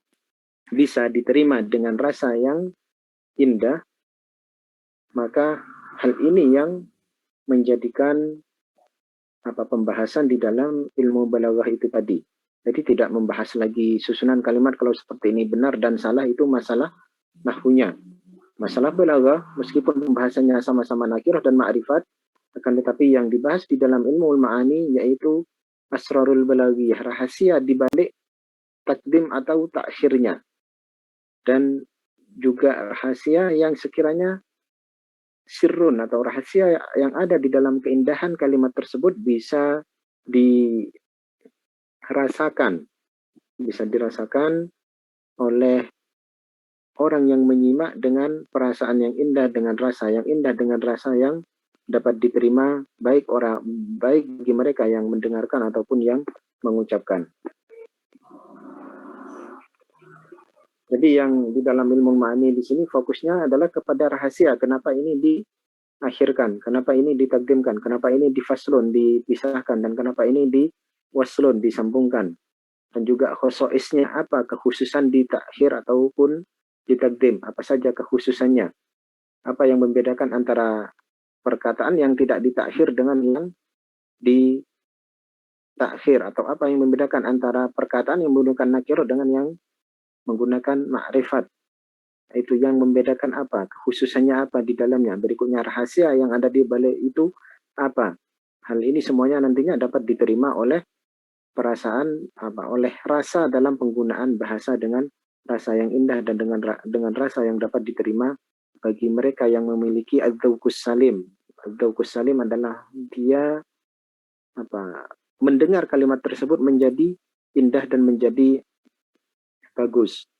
bisa diterima dengan rasa yang indah, maka hal ini yang menjadikan pembahasan di dalam ilmu balaghah itu tadi. Jadi tidak membahas lagi susunan kalimat, kalau seperti ini benar dan salah, itu masalah nahwunya. Masalah balaghah, meskipun pembahasannya sama-sama nakirah dan ma'rifat, akan tetapi yang dibahas di dalam ilmu ma'ani yaitu asrarul balaghiyah, rahasia di balik takdim atau takhirnya, dan juga rahasia yang sekiranya sirrun atau rahasia yang ada di dalam keindahan kalimat tersebut bisa dirasakan oleh orang yang menyimak dengan perasaan yang indah, dengan rasa yang indah, dengan rasa yang dapat diterima baik bagi mereka yang mendengarkan ataupun yang mengucapkan. Jadi yang di dalam ilmu ma'ani di sini fokusnya adalah kepada rahasia. Kenapa ini diakhirkan? Kenapa ini ditakdimkan? Kenapa ini difaslun, dipisahkan? Dan kenapa ini diwaslun, disambungkan? Dan juga khosoisnya apa? Kekhususan di takhir ataupun ditakdim. Apa saja kekhususannya? Apa yang membedakan antara perkataan yang tidak ditakhir dengan yang ditakhir, atau apa yang membedakan antara perkataan yang menggunakan nakiro dengan yang menggunakan ma'rifat. Itu yang membedakan apa, khususannya apa di dalamnya, berikutnya rahasia yang ada di balik itu apa. Hal ini semuanya nantinya dapat diterima oleh perasaan oleh rasa dalam penggunaan bahasa dengan rasa yang indah dan dengan rasa yang dapat diterima bagi mereka yang memiliki adzauqus salim. Adzauqus salim adalah dia mendengar kalimat tersebut menjadi indah dan menjadi bagus.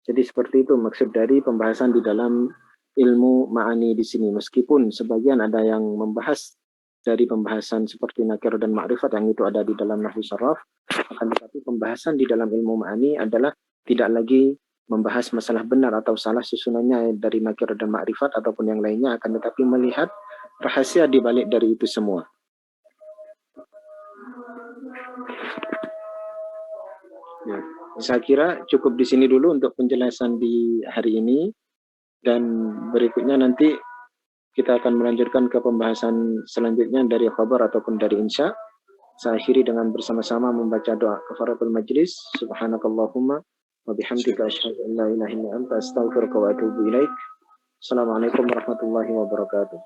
Jadi seperti itu maksud dari pembahasan di dalam ilmu ma'ani di sini. Meskipun sebagian ada yang membahas dari pembahasan seperti nakir dan ma'rifat yang itu ada di dalam nahwu sarraf, akan tetapi pembahasan di dalam ilmu ma'ani adalah tidak lagi membahas masalah benar atau salah susunannya dari nakir dan ma'rifat ataupun yang lainnya, akan tetapi melihat rahasia di balik dari itu semua. Ya, saya kira cukup di sini dulu untuk penjelasan di hari ini, dan berikutnya nanti kita akan melanjutkan ke pembahasan selanjutnya dari khabar ataupun dari insya. Saya akhiri dengan bersama-sama membaca doa kafaratul majlis. Subhanakallahumma wa bihamdika asyhadu an la ilaha illa anta astaghfiruka wa atubu ilaik. Assalamualaikum warahmatullahi wabarakatuh.